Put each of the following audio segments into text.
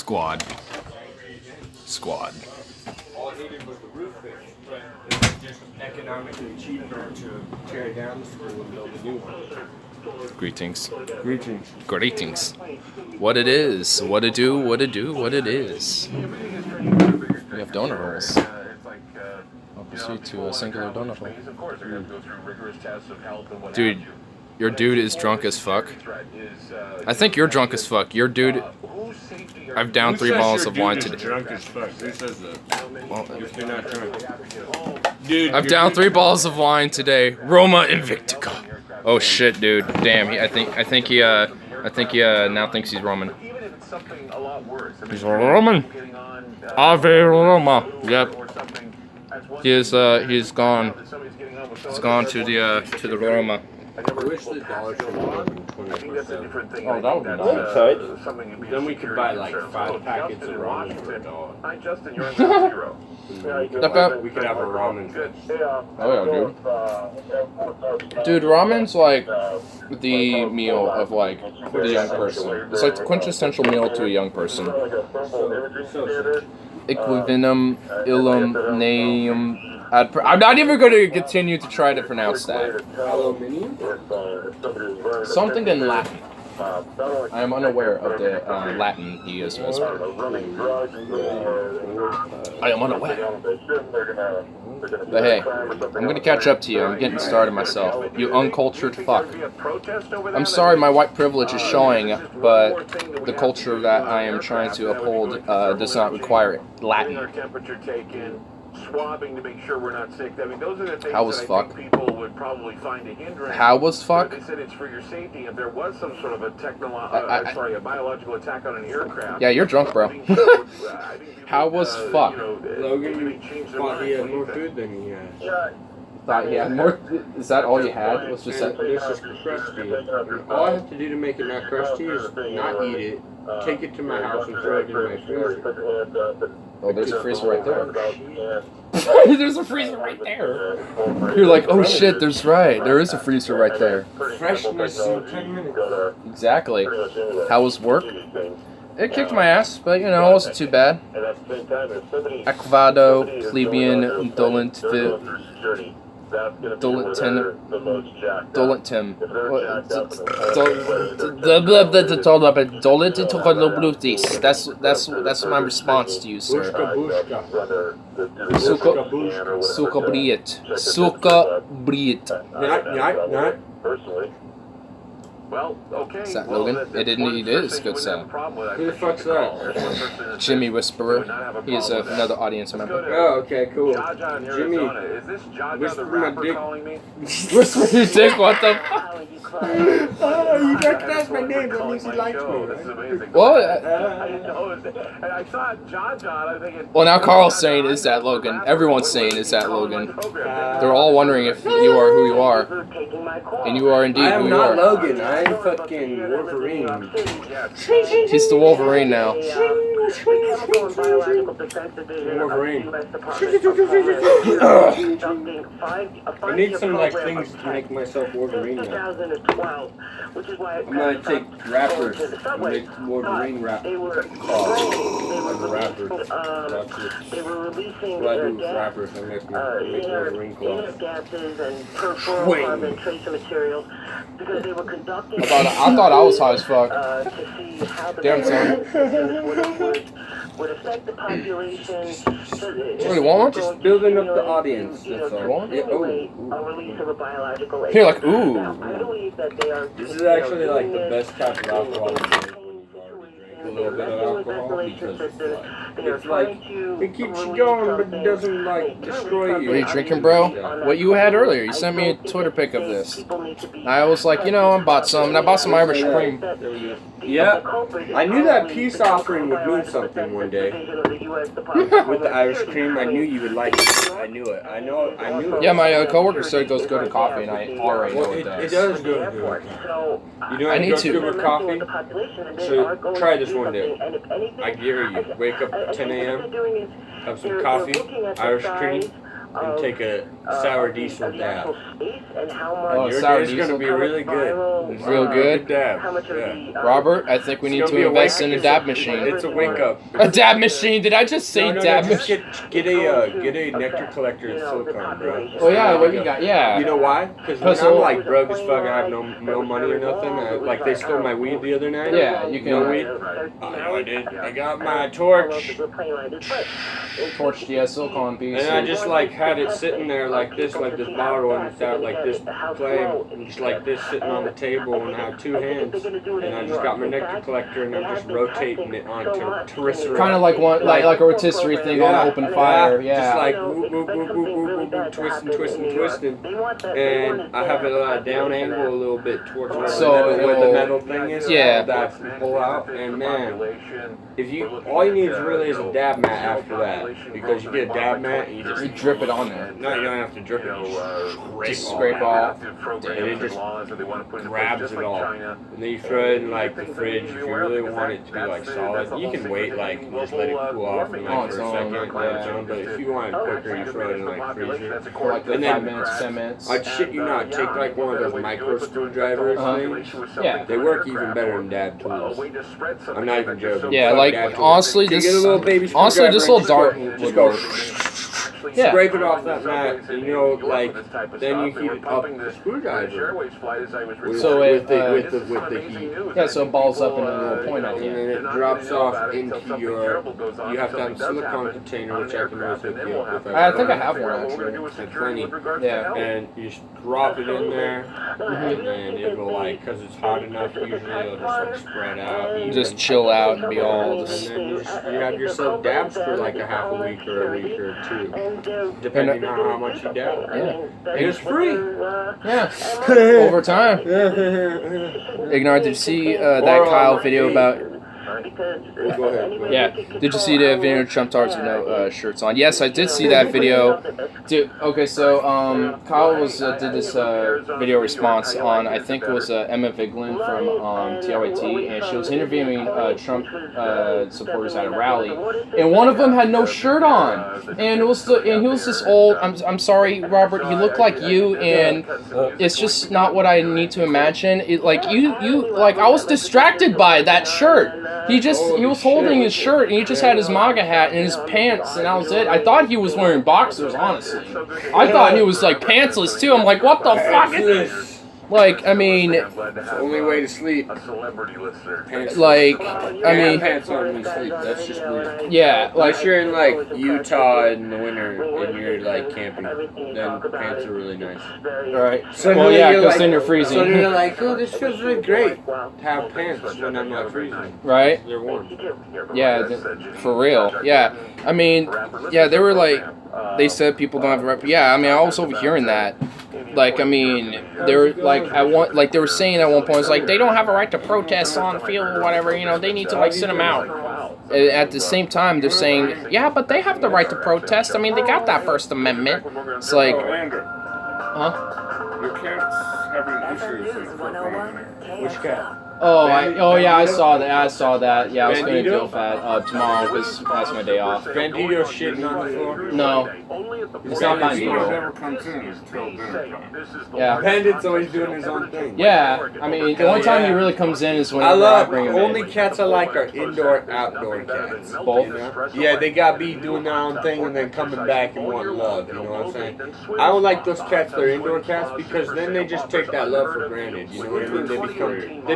Squad. All it needed was the roof fix, but it was just economically cheaper to tear down the school and build a new one. Greetings. Greetings. What it is. What it do. What it do. What it is. We have donut holes. I'll proceed to a singular donut hole. Dude, your dude is drunk as fuck. I think you're drunk as fuck. Your dude... I've downed 3 bottles of wine today. Drunk as fuck. Who says that? Well, If you're not drunk. Dude, I've downed 3 bottles of wine today. Roma Invictica. Oh shit, dude. Damn. I think he now thinks he's Roman. He's Roman. Ave Roma. Yep. He's gone. He's gone to the Roma. I wish the dollar should have been 20%. Oh, that would be nice. Then we could buy like 5 packets of ramen for $1. Hi, Justin. You're on zero. We could have a ramen. Oh yeah, dude. Dude, ramen's like the meal of like the young person. It's like the quintessential meal to a young person. Equivinum illum neum. I'm not even going to continue to try to pronounce that. Aluminium? Something in Latin. I am unaware of the Latin he is whispering. I am unaware. But hey, I'm gonna catch up to you. I'm getting started myself. You uncultured fuck. I'm sorry my white privilege is showing, but the culture that I am trying to uphold does not require Latin. Swabbing to make sure we're not sick. I mean, those are the things How was that I fuck? think people would probably find a hindrance. How was fuck? They said it's for your safety. If there was some sort of a a biological attack on an aircraft. Yeah, you're drunk, bro. How was fuck? Logan thought he had more food than he had. Thought he had more. Is that all you had? Was just that? This is crusty. All I have to do to make it not crusty is not eat it, take it to my house and throw it in my freezer. Oh, there's a freezer right there. There's a freezer right there. You're like, oh shit, there's right. There is a freezer right there. Freshness in 10 minutes. Exactly. How was work? It kicked my ass, but you know, it wasn't too bad. Aquado, plebeian, Dolentim. That's my response to you, sir. Suka Briet. Not. Personally. Well, okay. Is that Logan? It is good sound. Who the fuck's that? Jimmy Whisperer. He is another audience member. Oh, okay, cool. Jimmy, Jimmy, is this Jaja whisper the my rapper dick. calling me? Whisper your dick, what the fuck? Oh, you recognize my name, that means he likes me. This is amazing. What? I didn't know it. And I saw Jaja, I'm thinking... Well, now Carl's saying, is that Logan? Everyone's saying, is that Logan? They're all wondering if you are who you are. And you are indeed I who am you not are. Logan, I am fucking Wolverine. He's the Wolverine now. Wolverine. I need some like things to make myself Wolverine now. I'm gonna take rappers and make Wolverine rap. They were rappers. What I do with rappers, I make Wolverine clothes. gases and perfluorocarbon tracer materials because they were conducting. I thought I was high as fuck. To see how the Damn, son. would affect the population. What, you want one? Just building up the audience, that's all. Yeah, A release of a biological agent. You're like, ooh. Now, I believe that they are. This is actually like the best type of alcohol to drink when you've already drank a little bit of alcohol because it's like it keeps you going but it doesn't like destroy you. What are you drinking, bro? What you had earlier? You sent me a Twitter pic of this. I was like, you know, I bought some, and I bought some Irish cream. Yeah, I knew that peace offering would mean something one day. With the Irish cream, I knew you would like it. I knew it. I knew it. Yeah, my coworker said it goes good with coffee, and I already know it It does. does go good. You know I it need goes to. good with coffee? So try this one day. I dare you. Wake up at 10 a.m., have some coffee, Irish cream, and take a sour diesel dab. Oh, Your sour day's diesel. gonna be really good. Real good. dab. Yeah. Robert, I think we need to invest in a dab machine. It's a wake up. A dab machine? Did I just say dab just machine? get a nectar collector in silicone, bro. Oh yeah, what you got? Yeah. You know why? Because when I'm like broke as fuck, I have no money or nothing. Like they stole my weed the other night. Yeah, you can. No weed. I did. I got my torch. Torch, yeah, silicone piece. And I just like had it sitting there like this bottle, and it's got like this flame, and just like this sitting on the table, and I have two hands, and I just got my nectar collector, and I'm just rotating it on terrestrial. Kind of like one, like a rotisserie thing on open fire. Yeah. Just like whoop, whoop, whoop, whoop, whoop, whoop, twisting, and I have it down angle a little bit towards where, where the metal thing is. Yeah. That I can pull out, and man, if you all you need is really is a dab mat after that, because you get a dab mat and you just You drip it on there. no, you don't have to drip it. Just scrape off. And it just grabs it all. And then you throw it in like the fridge. If you really want it to be like solid, you can wait like and just let it cool off and, like, for a second on its own. But if you want it quicker, you throw it in like freezer. For like the And then- 5 minutes, 10 minutes. I'd shit you not, take like one of those micro screwdrivers things. Yeah. They work even better than dab tools. I'm not even joking. Yeah, Fuck like dab tools. honestly, Take this a little baby honestly this screwdriver little and dart just would go work. Yeah. scrape it off that mat, and you know, like then you heat it up the screwdriver So with it, the heat. Yeah, so it balls up into a little point at And the then end. it drops off into your. You have to have a silicone container, which I can use with you. I think I have one actually. Have plenty. Yeah. And you just drop it in there, and then it'll like, cause it's hot enough. Usually it'll just like spread out. even. Just chill out and be all And just. then you have yourself dabs for like a half a week or a week or two, depending on how much you dab. Yeah. And it's free. Yeah. Over time. Ignar, did you see that Kyle video about? Go ahead. Yeah. Did you see the video of Trump Tarts with no shirts on? Yes, I did see that video. Dude, okay, so Kyle was did this video response on, I think it was Emma Vigeland from TLAT, and she was interviewing Trump supporters at a rally, and one of them had no shirt on, and it was and he was this old. I'm sorry, Robert. He looked like you, and it's just not what I need to imagine. It, like you like I was distracted by that shirt. He was holding his shirt and he just had his MAGA hat and his pants, and that was it. I thought he was wearing boxers, honestly. I thought he was like pantsless too. I'm like, what the fuck is this? Like, I mean, It's the only way to sleep. A celebrity listener. Pants. like, I mean, pants on when you sleep. That's just weird. yeah, like, Unless you're in like Utah in the winter and you're like camping, then pants are really nice. alright. So Well, then yeah, you're because like- then you're So freezing, you're like, oh, this feels really great to have pants when I'm not freezing. right? They're warm. Yeah, for real. Yeah, I mean, yeah, they were like, they said people don't have a rep. Yeah, I mean, I was overhearing that. Like, I mean, they were like, they were saying at one point, it's like they don't have a right to protest on the field or whatever. You know, they need to like sit them out. And at the same time, they're saying, yeah, but they have the right to protest. I mean, they got that First Amendment. It's like, huh? Your cat's having issues with Which cat? Oh yeah, I saw that. Yeah, I was gonna Bandito? go fat tomorrow because that's my day off. Bandito shitting on the floor? No, it's not Bandit Bandito. never comes in until dinner time. Yeah. Bandit's always doing his own thing. Yeah, I mean, the only time he really comes in is when I love, bring him only in. cats I like are indoor, outdoor cats. Both? You know? Yeah, they gotta be doing their own thing and then coming back and wanting love, you know what I'm saying? I don't like those cats that are indoor cats because then they just take that love for granted, you know what I mean? They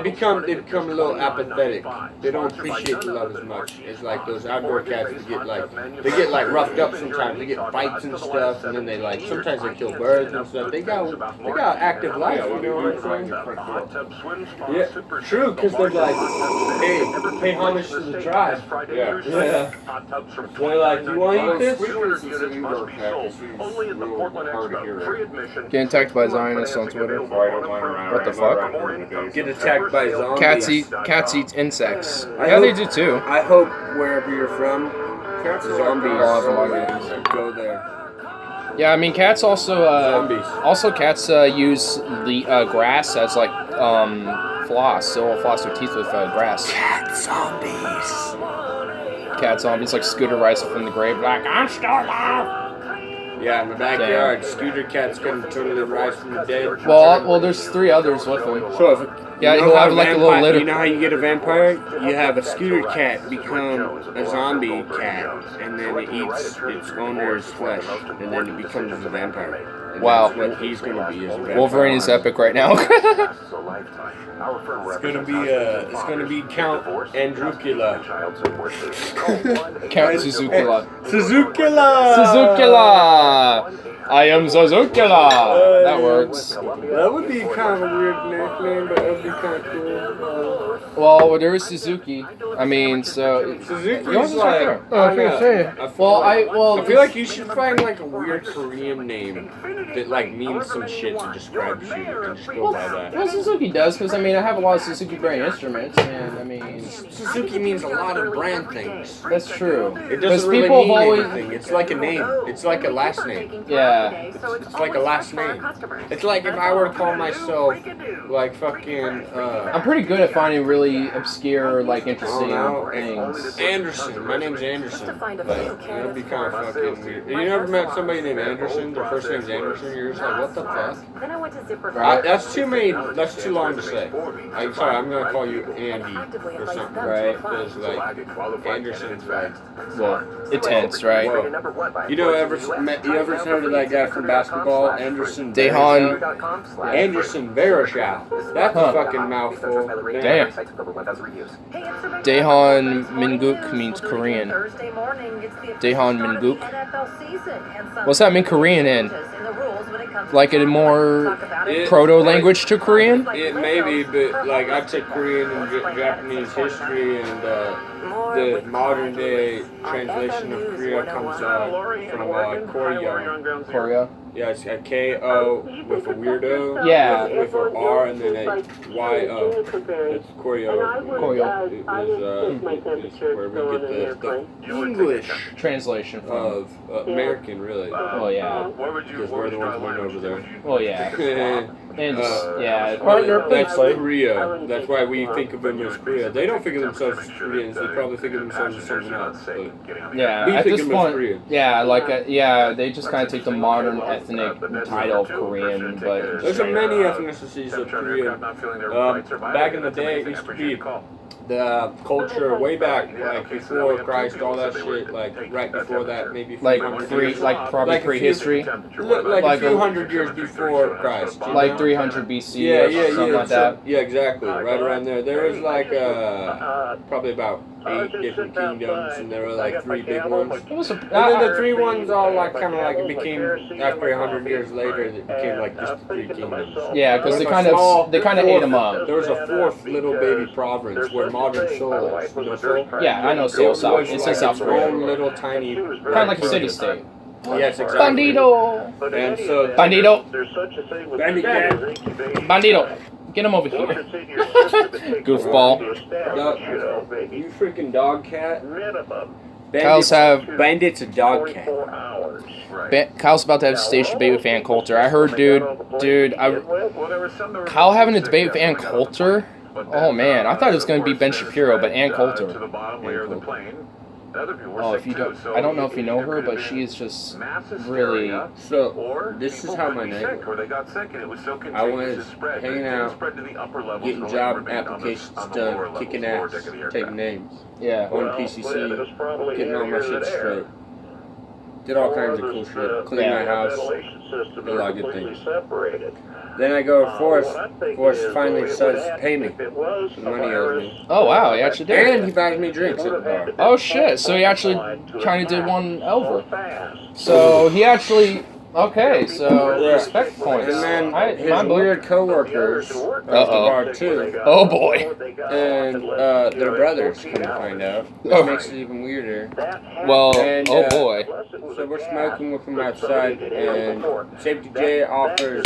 become a little apathetic. They don't appreciate the love as much. It's like those outdoor cats that they get like roughed up sometimes. They get fights and stuff, and then they like sometimes they kill birds and stuff. They got active life, you know what I'm saying? Yeah, true, because they're like, hey, pay homage to the tribe. Yeah. Yeah. They're like, you want to eat this? Units must be sold only at the Portland Expo. Free admission. Getting attacked by Zionists on Twitter. What the fuck? Get attacked by zombies. Cats eat insects. I Yeah, they hope- do too. I hope wherever you're from, zombies All of them are go there. Yeah, I mean, cats Zombies. also cats use the grass as like floss. They'll floss their teeth with grass. Cat zombies. Cat zombies like Scooter rising from the grave, like I'm still alive. Yeah, in the backyard. Scooter Cat's gonna totally rise from the dead. Well, there's 3 others with him. So if Yeah, you know he'll how have like a little vampire- litter. You know how you get a vampire? You have a Scooter Cat become a zombie cat, and then it eats its owner's flesh, and then it becomes a vampire. And Wow. that's what he's gonna be as a vampire. Wolverine is epic right now. It's gonna be Count Androcula. Count Suzukula. Suzukula! Suzukula! I am Suzukula! That works. That would be kind of a weird nickname, but that would be kind of cool. Well, there is Suzuki. I mean, so. Suzuki's Yours is right like, there. Oh, I was gonna say. I feel Well, like, I I feel like you should find like a weird Korean name that like means some shit to describe you and just go by that. Well, Suzuki does, because I mean, I have a lot of Suzuki brand instruments, and I mean, Suzuki means a lot of brand things. that's true. It Because doesn't really people have mean always. anything. It's like a name. It's like a last name. Yeah. It's like a last name. It's like if I were to call myself like fucking I'm pretty good at finding really obscure, like, interesting things. Anderson. My name's Anderson. Like, that'd be kind of fucking weird. You never met somebody named Anderson? Their first name's Anderson. You're just like, what the fuck? Then I went to Zipper. That's too many. That's too long to say. I'm sorry. I'm gonna call you Andy or something. Right. Because like Anderson's like, Well, intense, right? you know, you ever heard of that guy from basketball, Anderson? Dehan. Anderson Varejao. That's a fucking mouthful. Damn. Dehan Minguk means Korean. Dehan Minguk. What's that mean Korean in? Like a more proto language to Korean? It may be, but like I took Korean and Japanese history, and the modern day translation of Korea comes from Koryo. Koryo. Yeah, it's a K-O with a weirdo. Yeah. With an R and then a Y-O. It's Koryo. Koryo. Is where we get the English Translation from. of American, really. Oh, yeah. Because we're the ones born over there. Oh, yeah. And just, yeah. That's Korea. That's why we think of them as Korea. They don't think of themselves as Koreans. They probably think of themselves as something else. But Yeah, we at think this of them as point, Korean. yeah, like, yeah, they just kind of take the modern ethnic title of Korean, but There's many ethnicities of Korea. Back in the day, it used to be the culture way back, like before Christ, all that shit, like right before that, maybe like 300 pre, years. like probably Like a few- prehistory, Like like a few a- hundred years before Christ. you like know? 300 BC Yeah, or yeah, something yeah. like that. Yeah, exactly. Right around there. There was like probably about 8 different kingdoms, and there were like 3 big ones. It was a, And then the 3 ones all like kind of like it became after 100 years later, it became like just the 3 kingdoms. yeah, because they There was a small- kind of ate them up. There was a 4th little baby province where modern Seoul is. You know Seoul? Yeah, I know Seoul, South. It's in South its Korea. own little tiny. Kind of like a city-state. Yes, exactly. Bandito, And so bandito, There's such a thing with Bandit bandito. Get him over here. Goofball. You freaking dog cat. Kyle's Bandit's a dog cat. Kyle's about to have a stage debate with Ann Coulter. I heard, dude, Kyle having a debate with Ann Coulter? Oh man, I thought it was going to be Ben Shapiro, but Ann Coulter. Oh, if you don't, I don't know if you know her, but she is just really. So this is how my night went. I was hanging out, getting job applications done, kicking ass, taking names, Yeah. going to PCC, getting all my shit straight. Did all kinds of cool shit. Cleaned my house. Did a lot of good things. Then I go to Forrest. Forrest finally says, "Pay me." The money owes me. Oh wow, he actually did. And he buys me drinks at the bar. Oh shit, so he actually kind of did one over. So he actually. Okay, so Yeah. respect points. And then his My book. weird coworkers at the Uh-oh. bar too. Oh boy. And their brothers, come to find out. Which Oh. makes it even weirder. Well, And, oh boy. So we're smoking with them outside, and Safety J offers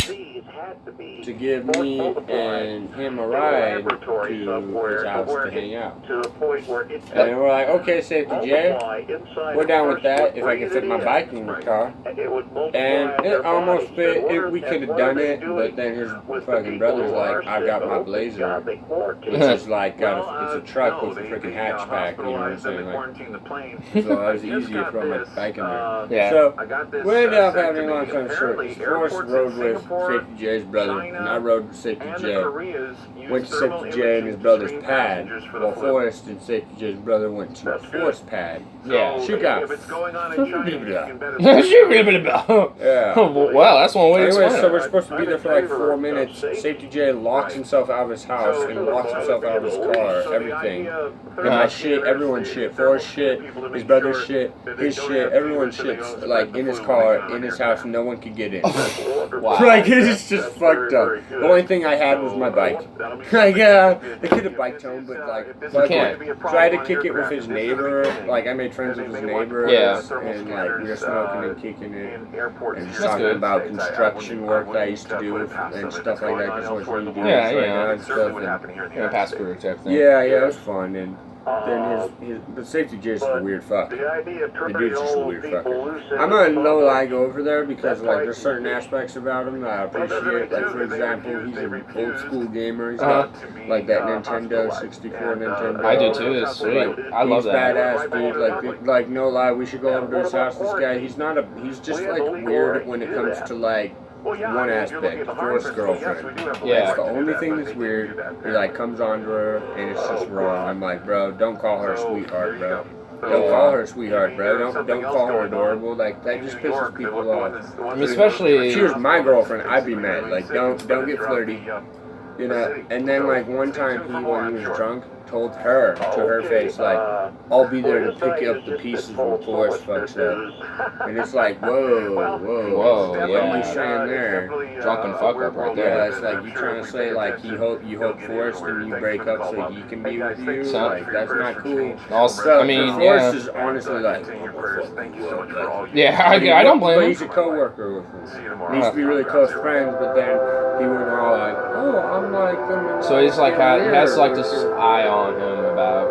to give me and him a ride to his house to hang out. To the point where it's And we're like, okay, Safety J, we're down with that if I can fit my bike in the car. And it almost fit. We could have done it, but then his fucking brother's like, I got my Blazer, which is like, it's a truck with a freaking hatchback, you know what I'm saying? Like, so it was easier to throw my bike in there. Yeah. So we ended up having a long time short. Forrest rode with Safety J's brother, and I rode with Safety J. Went to Safety J and his brother's pad, while Forrest and Safety J's brother went to Forrest pad. Yeah. Shoot out. Yeah. Yeah. Wow, that's one way to Anyway, explain so it. we're supposed to be there for like 4 minutes. Safety J locks himself out of his house and locks himself out of his car, everything. And my shit, everyone's shit. Forrest's shit, his brother's shit, his shit, everyone's shit's like in his car, in his house, no one could get in. Wow. Like, it's just fucked up. The only thing I had was my bike. Like, they could have biked home, but like, can't. tried to kick it with his neighbor. Like, I made friends with his neighbor. Yeah. And like, we were smoking and kicking it. And just That's talking good. about construction work that I used to do and stuff like that. Because what you do Yeah, right you now know. and stuff. And, Yeah, pass career type thing. yeah, it was fun. And then but Safety J's just a weird fuck. The dude's just a weird fucker. I'm gonna no lie go over there because like there's certain aspects about him that I appreciate. Like for example, he's an old school gamer. He's got like that Nintendo 64 Nintendo. I do too. It's sweet. I love He's that. badass, dude. Like no lie, we should go over to his house. This guy, he's just like weird when it comes to like one aspect, Forrest's girlfriend. Yeah. That's the only thing that's weird. He like comes on to her and it's just wrong. I'm like, bro, don't call her a sweetheart, bro. Don't call her a sweetheart, bro. Don't call her adorable. Like that just pisses people off. I mean, especially. If she was my girlfriend, I'd be mad. Like don't get flirty. You know, and then like one time when he was drunk, told her to her face like, I'll be there to pick up the pieces when Forrest fucks up. And it's like, whoa, Whoa, what yeah. are you saying there? Drunken fuck up right Yeah, there. it's like you trying to say like you hope Forrest and you break up so he can be with you. So- Like that's not cool. Also, So I mean, Forrest yeah. is honestly like, Yeah, I don't blame but him. he's a coworker with him. He used to be really close friends, but then he went all like, oh, I'm like them. So he's like, he has like this eye on him about,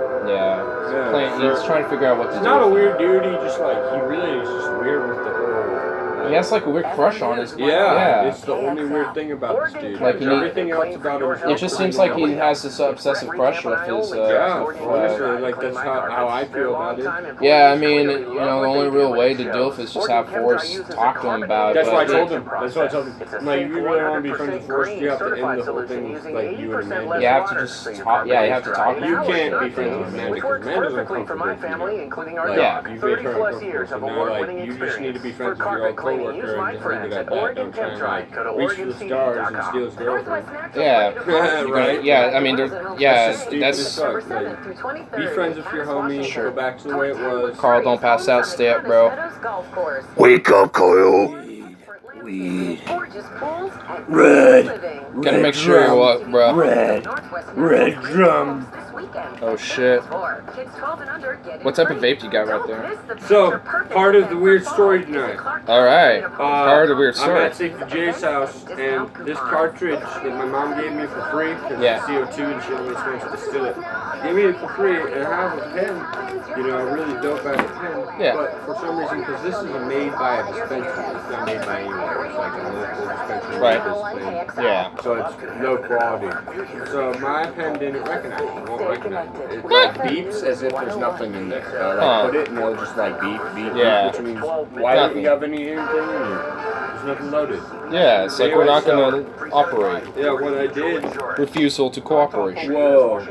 he's trying to figure out what to He's do. not a with weird dude. He just like he really is just weird with the whole. him. He has like a weird crush on his. Yeah, it's the only weird thing about this dude. Like, he need- everything else about him. It just seems like he has this obsessive crush with his. Yeah, honestly, like that's how I feel about it. Yeah, I mean, you know, the only real way to deal with it is just have Forrest talk to him about it. That's what I but- told him. That's what I told him. I'm like, if you really want to be friends with Forrest, you have to end the whole thing with like you and Amanda. You have to just talk. Yeah, you have to talk. You can't be friends with Amanda because Amanda's uncomfortable with you. Like, Yeah. you've made her uncomfortable. So now, like, you just need to be friends with your old coworker and just leave it at that. Don't try and like reach for the stars and steal his girlfriend. Yeah. Right? Yeah, I mean, yeah, Stupid that's. as fuck. Like, be friends with your homie. Sure. Go back to the way it was. Carl, don't pass out. Stay up, bro. Wake up, Kyle. Red. Gotta make sure you're up, bro. Red drum. Oh shit. What type of vape you got right there? So, part of the weird story tonight. All right. Part of the weird I'm story. at Safety J's house, and this cartridge that my mom gave me for free, because Yeah. it's CO2 and she only wants to steal it, gave me it for free, and I have a pen, you know, a really dope ass pen, Yeah. but for some reason, because this is made by a dispensary, it's not made by anywhere, it's like a local dispensary. Right. This thing. Yeah. So it's low quality. So my pen didn't recognize it, won't recognize it. It like beeps as if there's nothing in there. So I like put it and it'll just like beep, beep, Yeah. beep, which means why don't you have anything in here? There's nothing loaded. Yeah, it's like we're not gonna operate. Yeah, what I did. Refusal to cooperation. Whoa.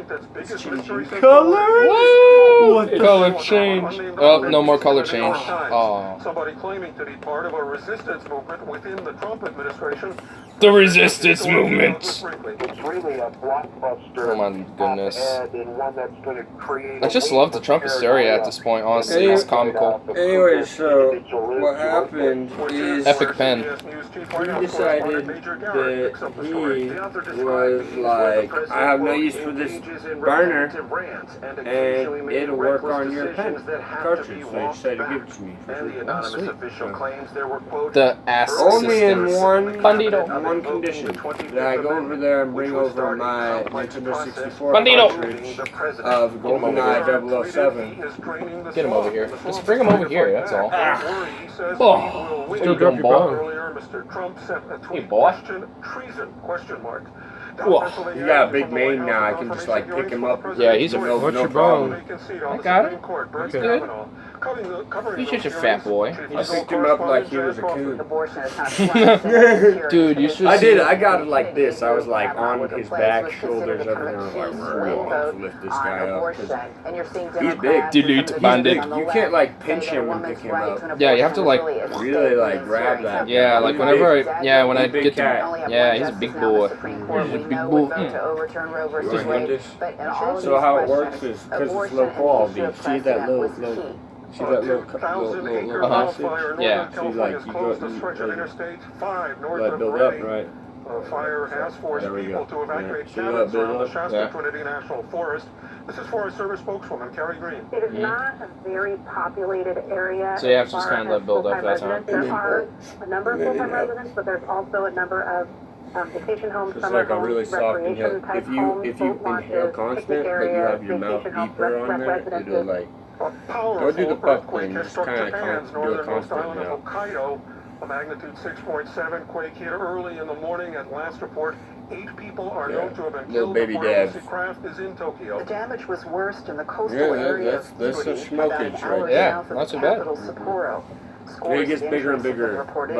Woo! Color change. Oh, no more color change. Oh. Somebody claiming to be part of a resistance movement within the Trump administration. The resistance movement. It's really a blockbuster. Oh my goodness. And one that's going to create I just love the Trump hysteria at this point, honestly. It's comical. Anyway, so what happened is Epic pen. man. He decided that he was like, I have no use for this burner, and it'll work on your pen cartridge. So he decided to give it to me. And the anonymous sweet. official claims there were, quote, The ass Only in systems. one condition, that I go over there and bring over my Nintendo 64 Bandito. cartridge of GoldenEye 007. Get him over here. Just bring him over here, that's all. Oh, what are you doing, boy? Hey, boy. Whoa. He's got a big mane now. I can just like pick him up. Yeah, he's a no what's your problem. I got it. That's good. He's such a fat boy. I picked him up like he was a coon. Dude, you should I see- did. I got it like this. I was like on his back, shoulders, everything. I was like, "Whoa, lift this guy up." 'Cause he's big. Delete He's bandit. big. You can't like pinch him and pick him up. Yeah, you have to like, Really like grab that. yeah, like whenever I, yeah, when I Big get to, cat. yeah, he's a big boy. He's a big boy. You wanna run this? So how it works is because it's low quality. See that little see that little Uh-huh. Yeah. See, like, you go let it build up, right? Fire has forced There we people go. to evacuate Yeah. See that cabins around the build up? Shasta Yeah. Trinity National Forest. This is Forest Service spokeswoman Carrie Green. It is not a very populated area. So you have to as just far kind of let as build up full-time that time. residents. There are a number of full-time residents, but there's also a number of vacation homes, It's summer like a homes, really soft inhale. recreation type If you homes, if you boat launches, inhale picnic constant, but you areas, have your mouth vacation homes, deeper on there, residences. it'll like A powerful Go do the puff earthquake thing. has Just struck kinda Japan's do a northernmost constant island now. of Hokkaido. A magnitude 6.7 quake hit early in the morning. At last report, 8 people are known to have been Little killed. baby The Dad. Foremost craft is in Tokyo. The damage was worst in the coastal Yeah, area that's- of that's some Djibouti, about an smokage hour right there. south of Not the too bad. capital, Sapporo. it gets bigger and bigger, but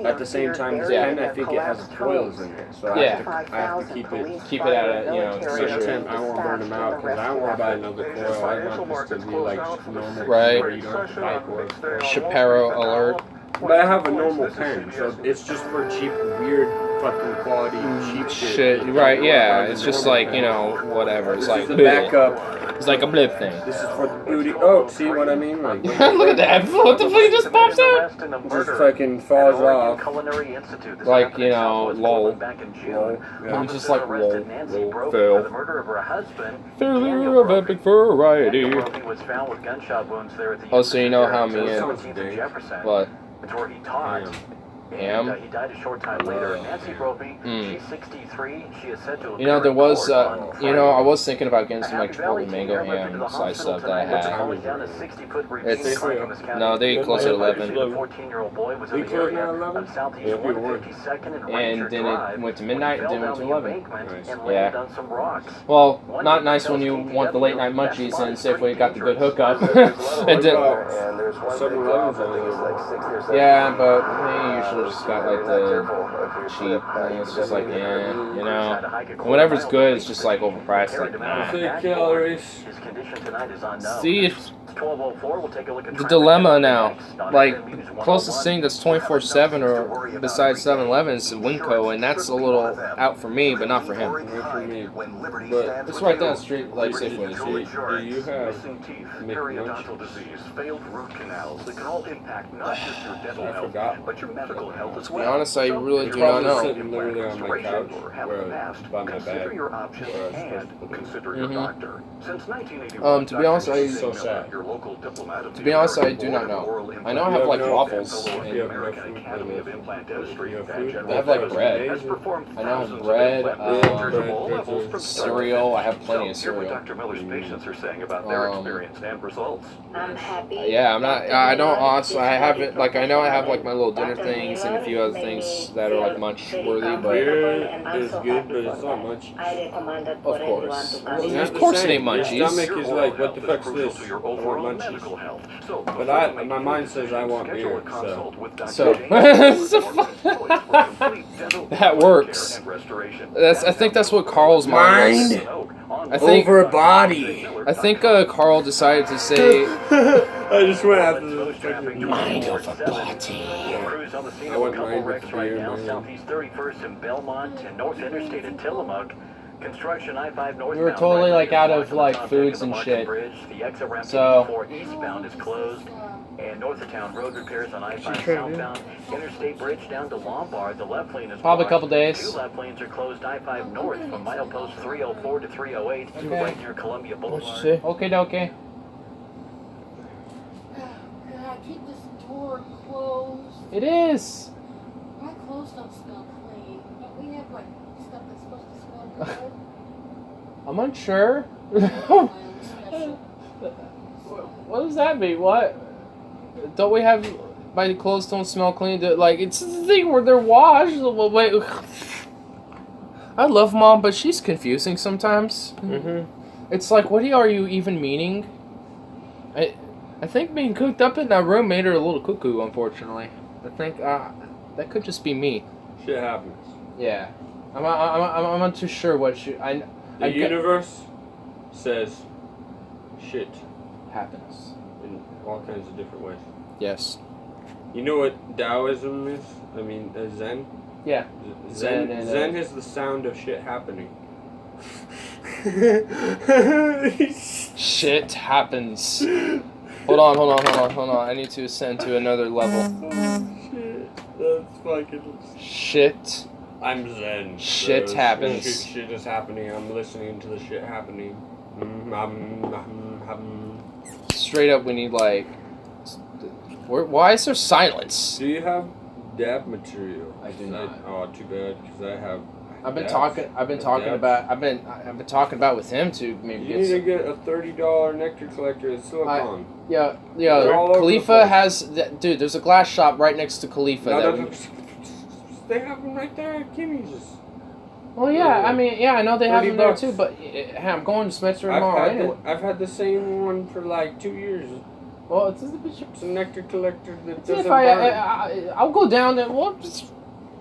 at the same time, this pen I think it has oils in it, so Yeah. I have to keep it. Keep it at a, you know, Certain temperature. temp, I won't burn them out because I don't want to buy another coil. I want this to be like normal, Right. where you don't have to buy coils. Shapiro alert. But I have a normal pen, so it's just for cheap, weird, fucking quality, cheap Shit, right, yeah. It's just like, you know, whatever. It's like, the backup. it's like a blip thing. This is for the booty. Oh, see what I mean? Like, Look at that. What the fuck just pops out? just fucking falls off. Like, you know, lol. Yeah. I'm just like, lol. Lol. Fail. Failure of epic variety. Oh, so you know how me and, what? It's where he taught. Ham? He died a short time later. Nancy Brophy, she's 63. She is said to have You know, there been was, in court on you know, I Friday. was thinking about getting some like A Happy Valley Chipotle mango teen admitted to the ham slice hospital stuff that I tonight, had. calling down a 60-foot routine It's, crime in this county. no, they close at 11. The 14-year-old boy was in We the close area now at 11? of Southeast Yeah, we were. 152nd and And Ranger then Drive it went to when he midnight, fell then went down to the 11. embankment Nice. and Yeah. landed on some rocks. Well, not nice when you want the late night munchies and Safeway got the good hookup. It did. And there's one big 7-Eleven's drop, I think it's like 60 or 70. Yeah, but they usually just got like the cheap. And it's just like, yeah, you know. Whenever it's good, it's just like overpriced. Like, nah. Calories. His condition tonight is unknown. See, It's 12:04. We'll take a look at the traffic dilemma and now, next on like, FM News closest 101. thing that's 24/7 or besides 7-Eleven is Winco, and that's a little out for me, but not for him. But It's right down the street, like Safeway. do you have Missing teeth, McMunch? periodontal disease, failed root canals that can all impact not just your dental I health, forgot. but your medical health as To be well. honest, I really do not Probably know. sitting literally on my couch where by my Consider bed. your options where I was and supposed to put it. consider your Mhm. doctor. Since 1981, To be honest, Dr. I- Jose So Miller, sad. your local diplomat of To the be honest, I American do not Board of know. Oral I know I Implant have like You have no- waffles Fellow of the you have no American food Academy of for Implant this. Dentistry You have and food? General They have, like, Medicine bread. has performed I know I have thousands of bread, implant procedures of all bread, levels from cereal. I have plenty of So, hear what cereal. Dr. Miller's patients are saying about their Um, experience and results. I'm happy. Yeah, I'm not. I don't honestly. I haven't like. I know I have like my little dinner things and a few other things that are like munch worthy, but Beer is good, but it's not much. I recommend that of for course, everyone to come It's of not course the it ain't same. Your munchies. stomach is like, what the fuck's Crucial this? to your I want overall munchies. medical health. So, But before I- you make my your mind decision, says I want schedule beer, a consult with Dr. So- James So Miller, your choice for complete dental That care works. and restoration. That's. I think that's what Carl's mind was. I think. Over body. I think Carl decided to say. I just went after the fucking Mind over body. Crews on the scene I of a wouldn't couple mind wrecks with right beer, now, man. Southeast 31st in Belmont and North Interstate in Tillamook. Construction I-5 northbound. We were totally, right like, out now, of, like, contact foods of the and Markham shit. Bridge. The exit ramp So- 4 eastbound is closed. And north of town, road repairs on I-5 She turned in. southbound. Interstate Bridge down to Lombard. The left lane is Probably a blocked. couple days. 2 left lanes are closed I-5 north from milepost 304 to 308. Okay. Right near Columbia Boulevard. What'd you say? Okay, dokie. Oh, God, keep this door closed. It is. My clothes don't smell clean. But we have, like, stuff that's supposed to smell good. I'm unsure. My own special. What does that mean? What? Don't we have my clothes don't smell clean? Like, it's the thing where they're washed. Well, wait. I love Mom, but she's confusing sometimes. Mm-hmm. It's like, what are you even meaning? I think being cooped up in that room made her a little cuckoo, unfortunately. I think that could just be me. Shit happens. Yeah. I'm not too sure what she... The universe says shit happens. in all kinds of different ways. Yes. You know what Taoism is? I mean, Zen? Yeah. Zen and, Zen is the sound of shit happening. Shit happens. Hold on. I need to ascend to another level. Shit. That's fucking... Shit. I'm Zen. Shit bro. happens. Shit is happening. I'm listening to the shit happening. Straight up, we need, like... Why is there silence? Do you have dab material? I do not. Oh, too bad, because I have... I've been dabs. talking Dabs. I've been talking about with him to maybe You get need to some, get a $30 nectar collector in silicone. yeah. They're all over the Khalifa place. has dude. There's a glass shop right next to Khalifa. They have them right there at Kimmy's. Well, yeah. I mean, yeah. I know they have them there $30. too. But hey, I'm going to Spencer tomorrow anyway. I've had the same one for like 2 years. Well, it's the bitch. It's a nectar collector that See doesn't if burn. I'll go down there. Well,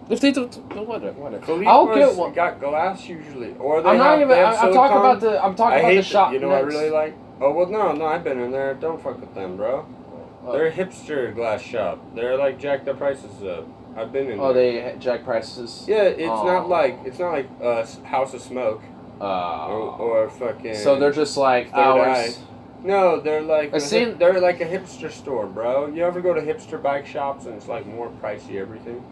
if they do, whatever. I'll I'll get one. got glass usually, or they I'm not have, even. they have I'm silicone. talking about the. I'm talking I about hate the shop. You know what I next. really like? Oh well, no, I've been in there. Don't fuck with them, bro. Oh. They're a hipster glass shop. They're like jack the prices up. I've been in. Oh, there. they jack prices. Yeah, it's Oh. not like House of Smoke or fucking. So they're just like Third ours. No, they're like I seen- they're like a hipster store, bro. You ever go to hipster bike shops and it's like more pricey everything?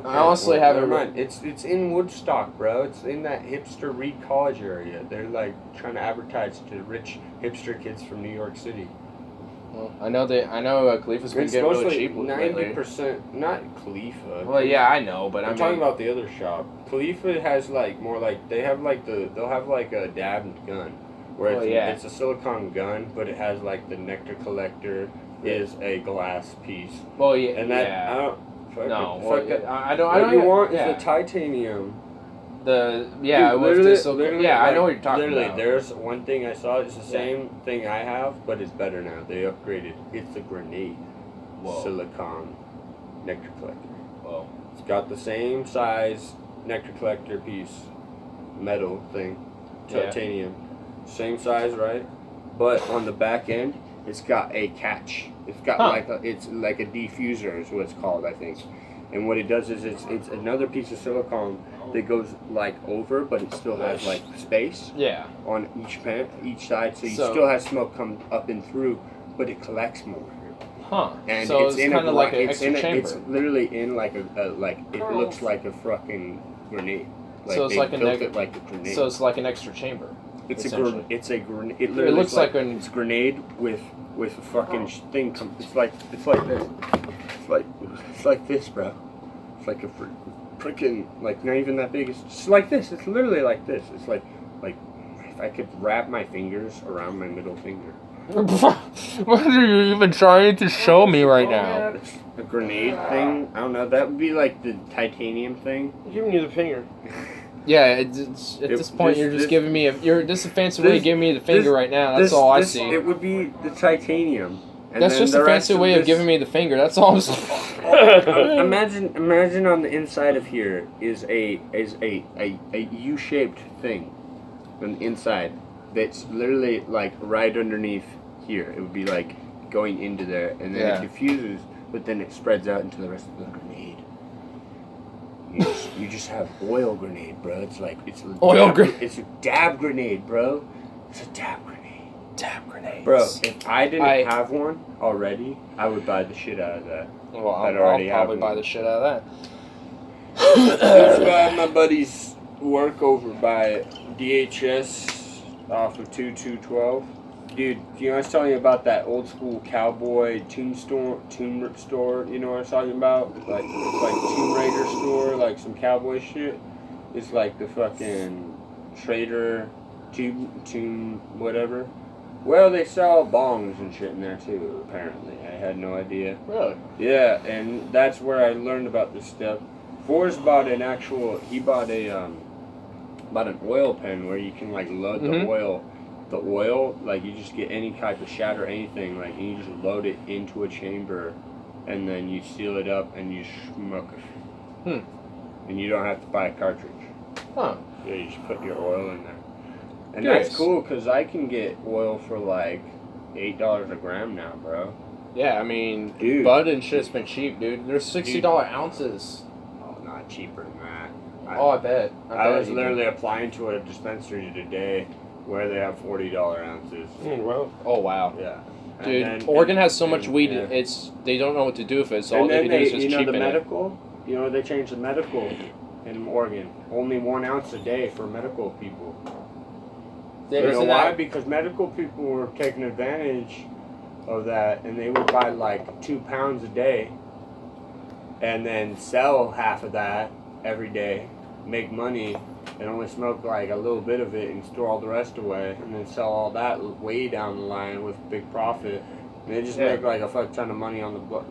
I honestly haven't. Never mind. It's in Woodstock, bro. It's in that hipster Reed College area. They're like trying to advertise to rich hipster kids from New York City. Well, I know Khalifa's been It's getting really mostly cheap lately. 90%, not Khalifa. Well, yeah, I know, but I'm talking about the other shop. Khalifa has like more like they'll have like a dabbed gun, where it's a silicone gun, but it has like the nectar collector is a glass piece. Well, yeah, And that yeah. I don't. Fuck No, it, well, fuck it. I don't. What I don't you even- want yeah. is the titanium. The with literally- the silicone. literally, Yeah, I like, know what you're talking literally, about. there's one thing I saw. It's the same thing I have, but it's better now. They upgraded. It's a grenade silicone nectar collector. Whoa. It's got the same size nectar collector piece, metal thing, Yeah. titanium, same size, right? But on the back end, it's got a catch. It's got it's like a diffuser is what it's called, I think. And what it does is it's another piece of silicone that goes like over, but it still has like space Yeah. on each side, so you So- still have smoke come up and through, but it collects more. Huh. And So it's it's in kind a of like an it's extra in chamber. It's literally in like a like it looks like a fucking grenade. So it's they like a built neg- it like a grenade. So it's like an extra chamber. It's essentially. it's a grenade. It literally looks like an- it's grenade with a fucking thing. It's like this. It's like this, bro. It's like a freaking like not even that big. It's just like this. It's literally like this. It's like if I could wrap my fingers around my middle finger. What are you even trying to show me right now? It's a grenade thing. I don't know. That would be like the titanium thing. I'm giving you the finger. Yeah, it's, at this point you're just giving me this is a fancy way of giving me the finger right now. That's all I see. It would be the titanium. And That's then just the a rest fancy way of this- giving me the finger. That's all I'm saying. Imagine on the inside of here is a U-shaped thing on the inside that's literally like right underneath here. It would be like going into there, and then Yeah. it diffuses, but then it spreads out into the rest of the grenade. You just You just have oil grenade, bro. It's like it's a Oil dab, grenade. It's a dab grenade, bro. It's a dab grenade. Dab grenades. Bro, if I didn't I- have one already, I would buy the shit out of that. Well, I'd I'll already have probably buy one. the shit out of That's that. why my buddies work over by DHS off of 2212. Dude, you know I was telling you about that old school cowboy tune store, you know what I was talking about? Like, it's like Tomb Raider store, like some cowboy shit. It's like the fucking Trader, tune, whatever. Well, they sell bongs and shit in there too, apparently. I had no idea. Really? Yeah, and that's where I learned about this stuff. Forrest bought an oil pen where you can like load Mhm. the oil, like you just get any type of shot or anything, like and you just load it into a chamber and then you seal it up and you smoke it. And you don't have to buy a cartridge. Huh. Yeah, you just put your oil in there. And Curious. that's cool because I can get oil for like $8 a gram now, bro. Yeah, I mean, Dude. bud and shit's been cheap, dude. There's $60 ounces. Oh, not cheaper than that. Oh, I bet. I was you literally applying to a dispensary today where they have $40 ounces. do. Oh, wow. Yeah. And Dude, then- Oregon has so and- much weed, yeah. they don't know what to do with it, so And all they then can do is they, just you know, cheapen the it. medical, you know, they changed the medical in Oregon. Only 1 ounce a day for medical people. You know Isn't why? that- Because medical people were taking advantage of that, and they would buy like 2 pounds a day, and then sell half of that every day, make money, and only smoke like a little bit of it and store all the rest away, and then sell all that way down the line with big profit. And they just Yeah. make like a fuck ton of money on the on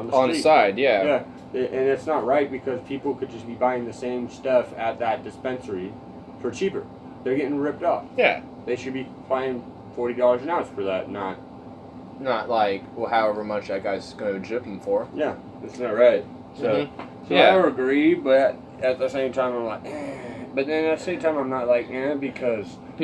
the On the street. side, yeah. Yeah, and it's not right because people could just be buying the same stuff at that dispensary for cheaper. They're getting ripped off. Yeah. They should be paying $40 an ounce for that, not. Not like, well, however much that guy's going to jip him for. Yeah, it's not right. So, Mhm. so Yeah. I agree, but at the same time, I'm like, eh. But then at the same time, I'm not like, because, I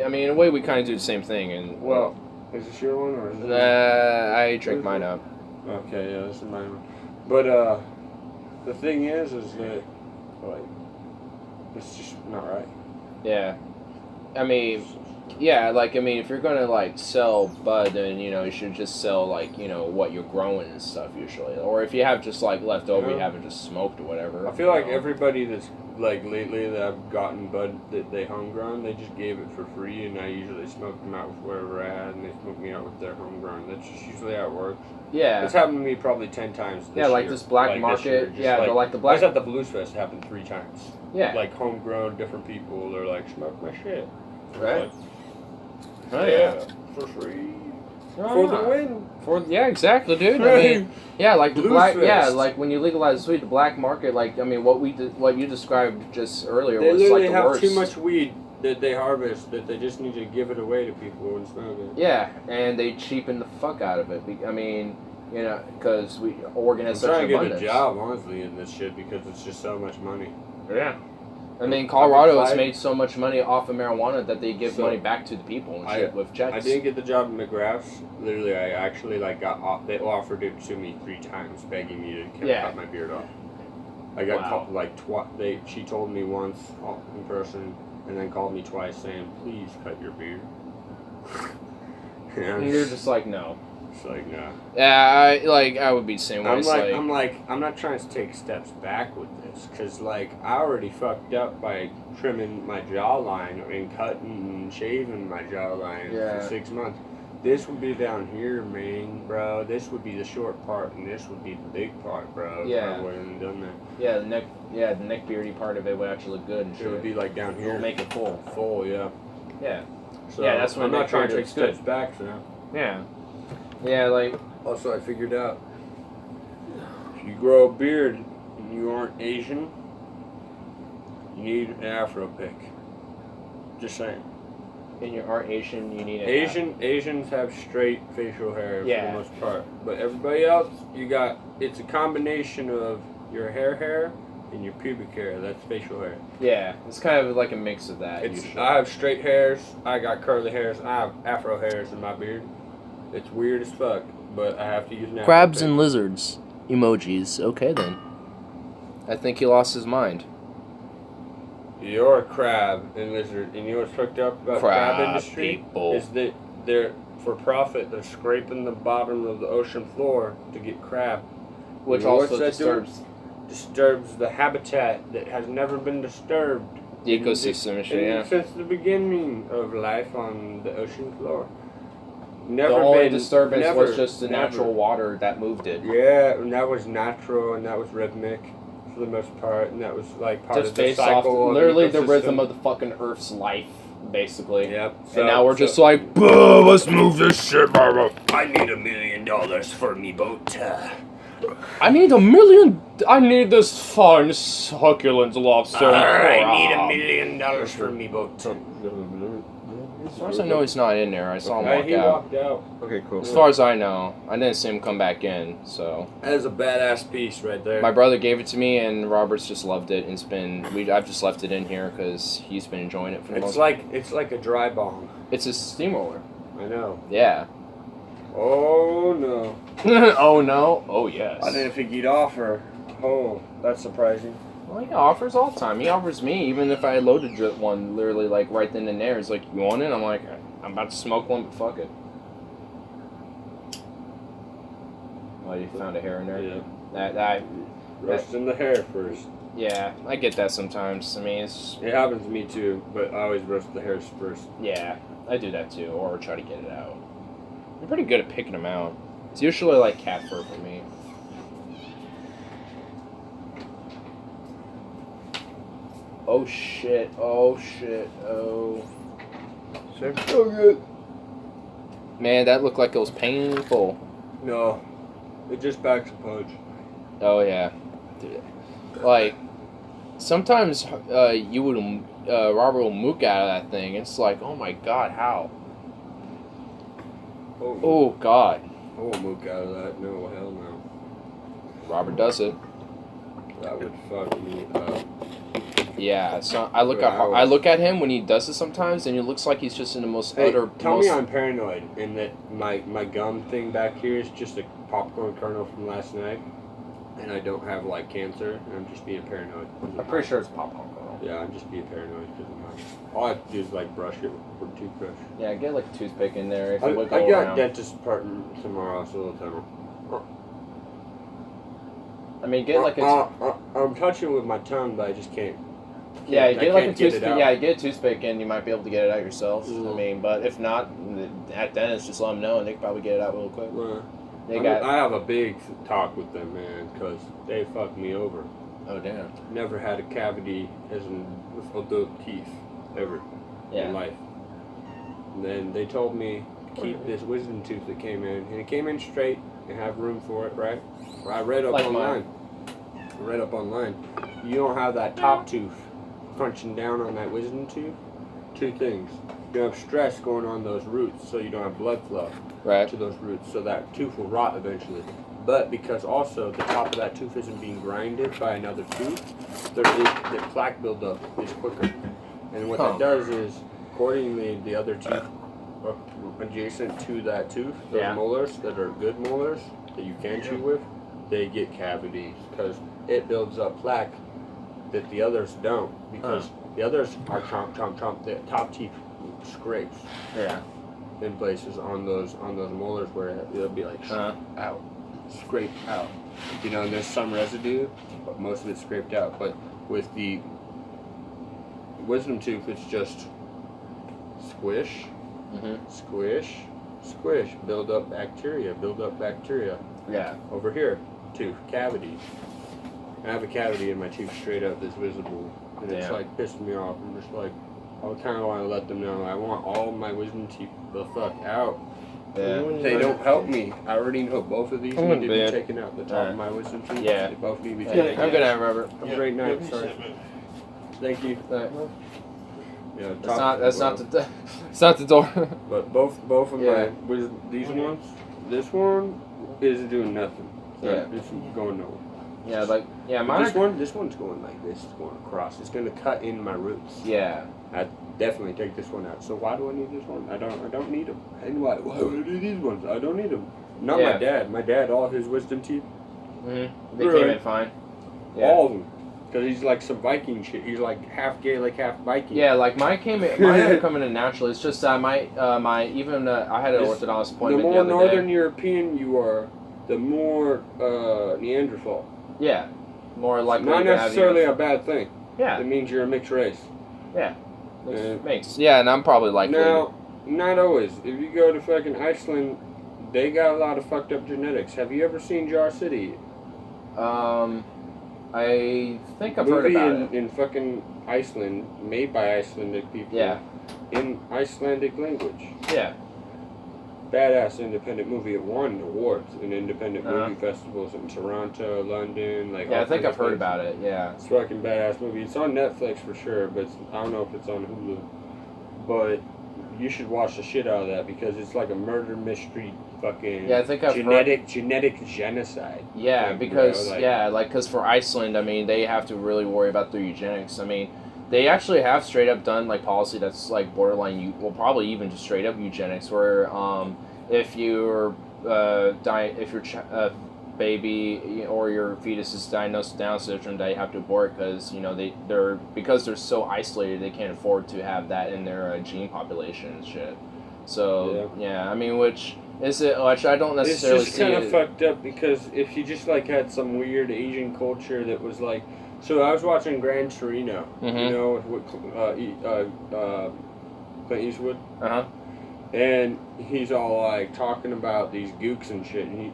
mean, in a way, we kind of do the same thing. And well, is this your one or is it? I drink mine up. Okay, yeah, this is mine. But the thing is that like, it's just not right. Yeah. I mean, yeah, like, I mean, if you're going to, like, sell bud, then, you know, you should just sell, like, you know, what you're growing and stuff, usually. Or if you have just, like, leftover, you Yeah. haven't just smoked or whatever. I feel like you know. everybody that's like lately that I've gotten bud that they homegrown, they just gave it for free, and I usually smoke them out with wherever I had, and they smoke me out with their homegrown. That's just usually how it works. Yeah. It's happened to me probably 10 times. This Yeah, like year. this black Like this market. year, just Yeah, but like the I black. was at the Blues Fest. It happened 3 times. Yeah. Like homegrown, different people. They're like, smoke my shit. Right. Like, Oh, yeah. for free. Oh, For the win. Yeah, exactly, dude. I mean, yeah, like the Blues black. Yeah, Fest. like when you legalize weed, the black market. Like, I mean, what you described just earlier They was literally like the have worst. too much weed that they harvest that they just need to give it away to people and smoke it. Yeah, and they cheapen the fuck out of it. I mean, you know, because Oregon I'm has such trying an to get abundance. a job, honestly, in this shit because it's just so much money. Yeah. I mean, Colorado has I- made so much money off of marijuana that they give So, money back to the people and shit with checks. I didn't get the job in McGrath's. Literally, I actually they offered it to me 3 times, begging me to Yeah. cut my beard off. I got Wow. called like she told me once in person, and then called me twice saying, "Please cut your beard." And you're just like, no. It's like, nah. Yeah, I would be the same way. It's I'm not trying to take steps back with this, cause like I already fucked up by trimming my jawline and cutting and shaving my jawline Yeah. for 6 months. This would be down here, man, bro. This would be the short part, and this would be the big part, bro. if Yeah. I wouldn't done that. yeah, the neck beardy part of it would actually look good and It shit. would be like down here. It'll make it full. full, yeah. Yeah. So Yeah, that's when I'm neck not trying to beard take looks good. steps back, so. Yeah. Yeah, like Also, I figured out if you grow a beard and you aren't Asian, you need an Afro pick. Just saying. in your art Asian, you need a Asians have straight facial hair Yeah. for the most part, but everybody else, it's a combination of your hair and your pubic hair. That's facial hair. Yeah, it's kind of like a mix of that. usually. I have straight hairs. I got curly hairs. I have Afro hairs in my beard. It's weird as fuck, but I have to use an Afro Crabs pick. and lizards. Emojis. Okay then. I think he lost his mind. You're a crab and lizard, and you know what's fucked up about Crab crab industry people. is that they're for profit. They're scraping the bottom of the ocean floor to get crab, Which You know also what's that doing? disturbs disturbs the habitat that has never been disturbed the ecosystem and shit, yeah. since the beginning of life on the ocean floor. The Never only been, disturbance never, was just the never. natural water that moved it. Yeah, and that was natural, and that was rhythmic for the most part, and that was like part Just of the based off cycle. of literally the ecosystem. rhythm of the fucking Earth's life, basically. Yep. And now we're just like, "Boo, let's move this shit, bro. I need $1 million for me boat. I need $1 million. I need this fine succulent lobster. $1 million for me boat. As far as I know, he's not in there. I saw him walk He out. walked out. Okay, cool. As far as I know, I didn't see him come back in. So That is a badass piece right there. my brother gave it to me, and Robert's just loved it. And it's been I've just left it in here because he's been enjoying it for the most. It's like a dry bong. It's a steamroller. I know. Yeah. Oh no. Oh no. Oh yes. I didn't think he'd offer. Oh, that's surprising. Well, he offers all the time. He offers me, even if I loaded one, literally like right then and there. He's like, "You want it?" I'm like, "I'm about to smoke one, but fuck it." Oh, you found a hair in there. Yeah. That Roasting the hair first. yeah, I get that sometimes. I mean, it's It happens to me too, but I always roast the hairs first. yeah, I do that too, or try to get it out. I'm pretty good at picking them out. It's usually like cat fur for me. Oh shit! Oh shit! Oh. So good. Man, that looked like it was painful. No, it just packs a punch. Oh yeah, dude. Like sometimes you would Robert will mook out of that thing. It's like, oh my god, how? Oh god, I won't mook out of that. No, hell no. Robert does it. That would fuck me up. Yeah, so I look But at I I look at him when he does it sometimes, and it looks like he's just in the most Hey, utter. tell most, me I'm paranoid and that my gum thing back here is just a popcorn kernel from last night, and I don't have like cancer, and I'm just being paranoid. I'm pretty sure it's popcorn kernel. Yeah, I'm just being paranoid because I'm not. All I have to do is like brush it with a toothbrush. Yeah, get like a toothpick in there if I you wiggle got around. dentist part tomorrow, so it'll tell me. I mean, get like a. I'm touching with my tongue, but I just can't. Yeah, I get like a can't get it toothpick. out. Yeah, get a toothpick, and you might be able to get it out yourself. I Mm. mean, but if not, at dentist, just let them know, and they can probably get it out real quick. They got. I have a big talk with them, man, because they fucked me over. Oh damn. Never had a cavity as in with adult teeth ever in Yeah. life. And then they told me to keep this wisdom tooth that came in, and it came in straight and have room for it, right? Well, I read up Like online. I read up online. You don't have that top tooth crunching down on that wisdom tooth. Two things. You have stress going on those roots, so you don't have blood flow Right. to those roots, so that tooth will rot eventually. But because also the top of that tooth isn't being grinded by another tooth, the plaque buildup is quicker. And what Huh. that does is, accordingly, the other tooth adjacent to that tooth, those Yeah. molars that are good molars that you can chew with, they get cavities because it builds up plaque that the others don't. Because the others are chomp, chomp, chomp. The top teeth scrapes Yeah. in places on those molars where it'll be like out, scraped out. You know, and there's some residue, but most of it's scraped out. But with the wisdom tooth, it's just squish, squish, squish, build up bacteria. Yeah. Over here, tooth cavities. I have a cavity in my tooth straight up that's visible, and it's Damn. like pissing me off. I'm just like, I kind of want to let them know I want all my wisdom teeth the fuck out. Yeah. They don't help me. I already know both of these I'm need to gonna be be- taken out. The top of my wisdom teeth. Yeah. They both need to be Yeah, taken I'm out. good at Robert. Have a great night. Sorry. Thank you. Yeah, That's not the it's not the door. But both of Yeah. my these ones, this one isn't doing nothing. Yeah. It's going nowhere. Yeah, like But mine. this one's going like this. It's going across. It's going to cut in my roots. Yeah. I definitely take this one out. So why do I need this one? I don't need them. And why would I do these ones? I don't need them. Not Yeah. my dad. My dad, all his wisdom teeth. They Right. came in fine. Yeah. All of them. Because he's like some Viking shit. He's like half Gaelic, half Viking. Yeah, like mine had to come in naturally. It's just that I had an orthodontist The appointment more the other Northern day. European you are, the more Neanderthal. Yeah, more likely. Not to have necessarily you. a bad thing. Yeah, It means you're a mixed race. makes. Yeah, and I'm probably likely. Now, not always. If you go to fucking Iceland, they got a lot of fucked up genetics. Have you ever seen Jar City? I think I've heard Movie about in, it. in fucking Iceland, made by Icelandic people. Yeah. In Icelandic language. Yeah. Badass independent movie. It won awards in independent Uh-huh. movie festivals in Toronto, London, like. Yeah, all I think kinds I've of heard places. about it. Yeah. It's a fucking badass movie. It's on Netflix for sure, but I don't know if it's on Hulu. But you should watch the shit out of that because it's like a murder mystery, fucking. Yeah, I think I've genetic genocide. Yeah, Like, because bro, like- because for Iceland, I mean, they have to really worry about their eugenics. I mean, they actually have straight up done like policy that's like borderline, probably even just straight up eugenics, where if your baby or your fetus is diagnosed with Down syndrome, they have to abort because they're so isolated they can't afford to have that in their gene population and shit. So I mean, which I don't necessarily It's just see. kind of fucked up because if you just like had some weird Asian culture that was like, so I was watching Gran Torino, Mhm. you know, with Clint Eastwood, Uh-huh. and he's all like talking about these gooks and shit, and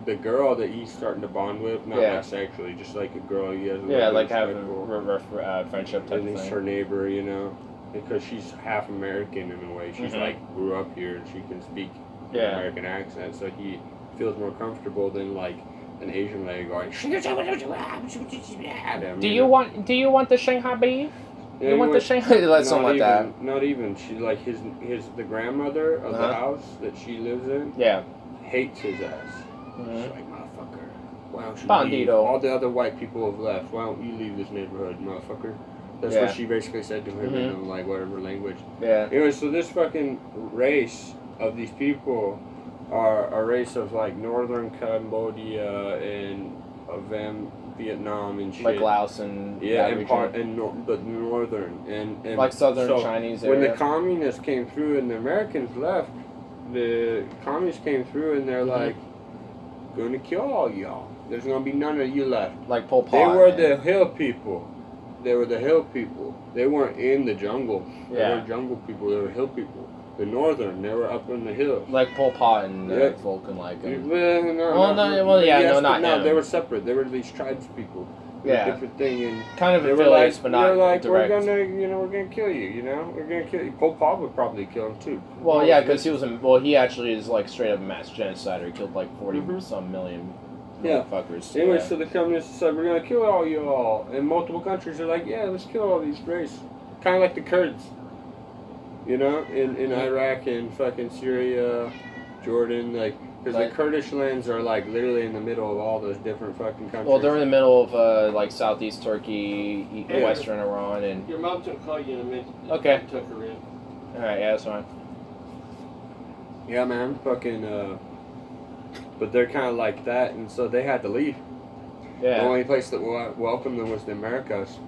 the girl that he's starting to bond with, not Yeah. like sexually, just like a girl he has. a Yeah, really like having respect for. friendship type And of he's thing. her neighbor, you know, because she's half American in a way. She's Mhm. like grew up here and she can speak an Yeah. American accent, so he feels more comfortable than like an Asian lady going. Do you want the Shanghai beef? Yeah, You want the Shanghai? Like something like that. Not even. She like the grandmother of the Uh-huh. house that she lives in Yeah. hates his ass. Mhm. She's like, motherfucker, why don't you Bandito. leave? All the other white people have left. Why don't you leave this neighborhood, motherfucker? That's Yeah. what she basically said to him Mhm. in like whatever language. Yeah. Anyway, so this fucking race of these people are a race of like northern Cambodia and of them Vietnam and shit. Like Laos and Yeah, that and region. part and but northern and Like southern so Chinese when the area. communists came through and the Americans left, the communists came through and they're Mhm. like, "Gonna kill all y'all. There's gonna be none of you left." Like Pol Pot. They were man. the hill people. They were the hill people. They weren't in the jungle. They Yeah. weren't jungle people. They were hill people. The northern, they were up in the hills. Like Pol Pot and Yeah. Vulcan, like Well, him. yes, not but no, him. they were separate. They were these tribes people. They were Yeah. a different thing. And Kind of they were affiliates, like, but not they're like, direct. we're gonna kill you. You know, we're gonna kill you. Pol Pot would probably kill him too. Well, yeah, because he actually is like straight up a mass genocider. He killed like 40 Mhm. some million Yeah. fuckers. Anyway, Yeah. so the communists said, we're gonna kill all you all. And multiple countries are like, yeah, let's kill all these race. Kind of like the Kurds. You know, in Iraq and fucking Syria, Jordan, like, because Like- the Kurdish lands are like literally in the middle of all those different fucking countries. Well, they're in the middle of like southeast Turkey, Yeah. western Iran, and Your mom's gonna call you in a minute. Okay. Tuck her in. all right, yeah, that's fine. Yeah, man, fucking. But they're kind of like that, and so they had to leave. The Yeah, only place that welcomed them was the Americas.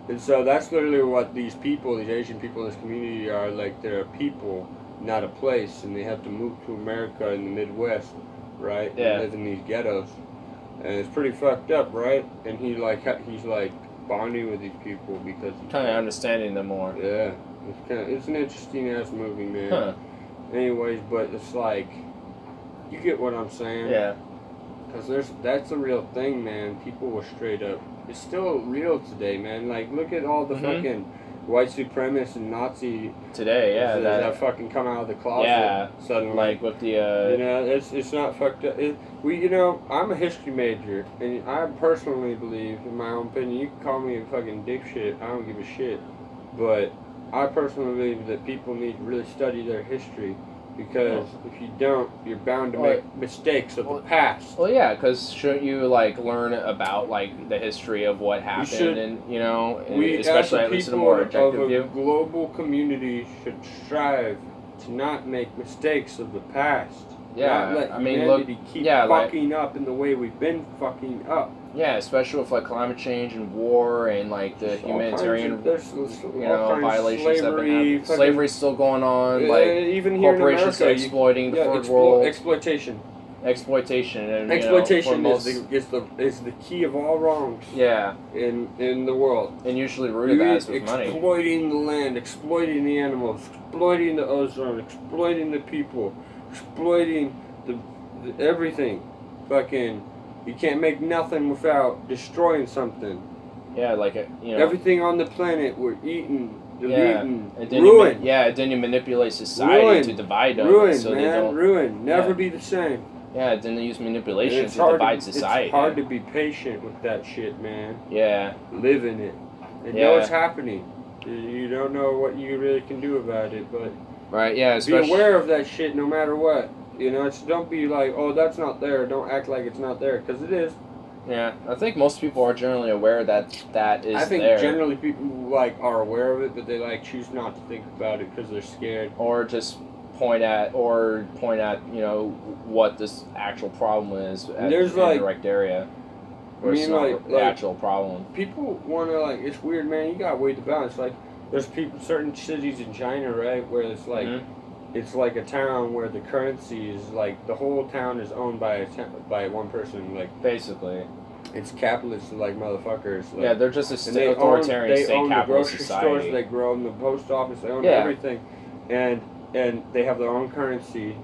And so that's literally what these people, these Asian people in this community are like. They're a people, not a place, and they have to move to America in the Midwest, right? Yeah. And live in these ghettos, and it's pretty fucked up, right? And he's like bonding with these people because kind of understanding them more. yeah, it's an interesting ass movie, man. Huh. Anyways, but it's like you get what I'm saying. Yeah. Because that's a real thing, man. People were straight up. It's still real today, man. Like, look at all the Mhm. fucking white supremacists and Nazi Today, yeah, that fucking come out of the closet yeah, suddenly. like with the you know, it's not fucked up. I'm a history major, and I personally believe, in my own opinion, you can call me a fucking dipshit. I don't give a shit. But I personally believe that people need to really study their history. Because if you don't, you're bound to make mistakes of the past. Well, yeah, because shouldn't you like learn about like the history of what happened, should- and you know, and We, especially as at a least in a people more of objective a view. global community, should strive to not make mistakes of the past. Yeah, Not let I mean, look, humanity keep yeah, like, fucking up in the way we've been fucking up. yeah, especially with like climate change and war and like the There's all kinds humanitarian, of- there's you all know, kinds of violations that have been slavery, happening. fucking- Slavery's still going on. Like even here in corporations America, exploiting the third world, exploitation. exploitation, and Exploitation you know, for is the key of all wrongs yeah, in the world. and usually rooted that is with money. Exploiting the land, exploiting the animals, exploiting the ozone, exploiting the people, exploiting the everything. Fucking, you can't make nothing without destroying something. Yeah, like you know, Everything on the planet we're eating, deleting, and then ruin. then you manipulate society Ruin. to divide them, Ruin, so they man, don't. ruin. Never Yeah. be the same. Yeah, then they use And manipulation it's to hard divide to, society. It's hard to be patient with that shit, man. Yeah, Live in it. And Yeah. know it's happening. You don't know what you really can do about it, but right. Yeah, be especially. aware of that shit no matter what. You know, don't be like, oh, that's not there. Don't act like it's not there, because it is. Yeah, I think most people are generally aware that that is I think there, generally people like are aware of it, but they like choose not to think about it because they're scared. or just point at you know what this actual problem is at There's, the like- indirect area. I Where it's mean, not the like actual problem. people want to like. It's weird, man. You gotta weigh the balance. Like, there's certain cities in China, right, where it's like. Mhm. It's like a town where the currency is like the whole town is owned by by one person. Like Basically, it's capitalist like motherfuckers. Like, yeah, they're just and a authoritarian they state own the capitalist grocery society. stores. They own the post office. They own Yeah. everything, and they have their own currency.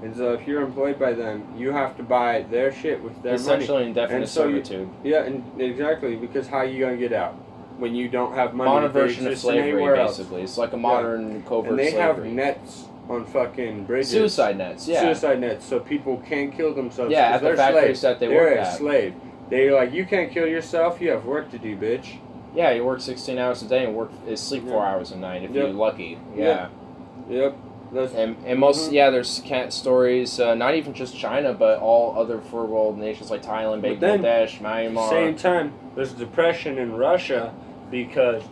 And so if you're employed by them, you have to buy their shit with their money. Essentially indefinite And so you- servitude. Yeah, and exactly, because how you gonna get out when you don't have money? Modern that version of exists slavery, anywhere else? basically. It's like a modern covert And they slavery. have nets on fucking bridges. Suicide nets, yeah. Suicide nets, so people can't kill themselves. Yeah, 'cause at the they're factories slaves. that they they're work a at. slave. They're like, you can't kill yourself. You have work to do, bitch. Yeah, you work 16 hours a day and sleep 4 Yeah. hours a night if Yep. you're lucky. Yeah. Yep. That's, And most, there's stories, not even just China, but all other third world nations like Thailand, But then, Bangladesh, Myanmar. same time, there's depression in Russia because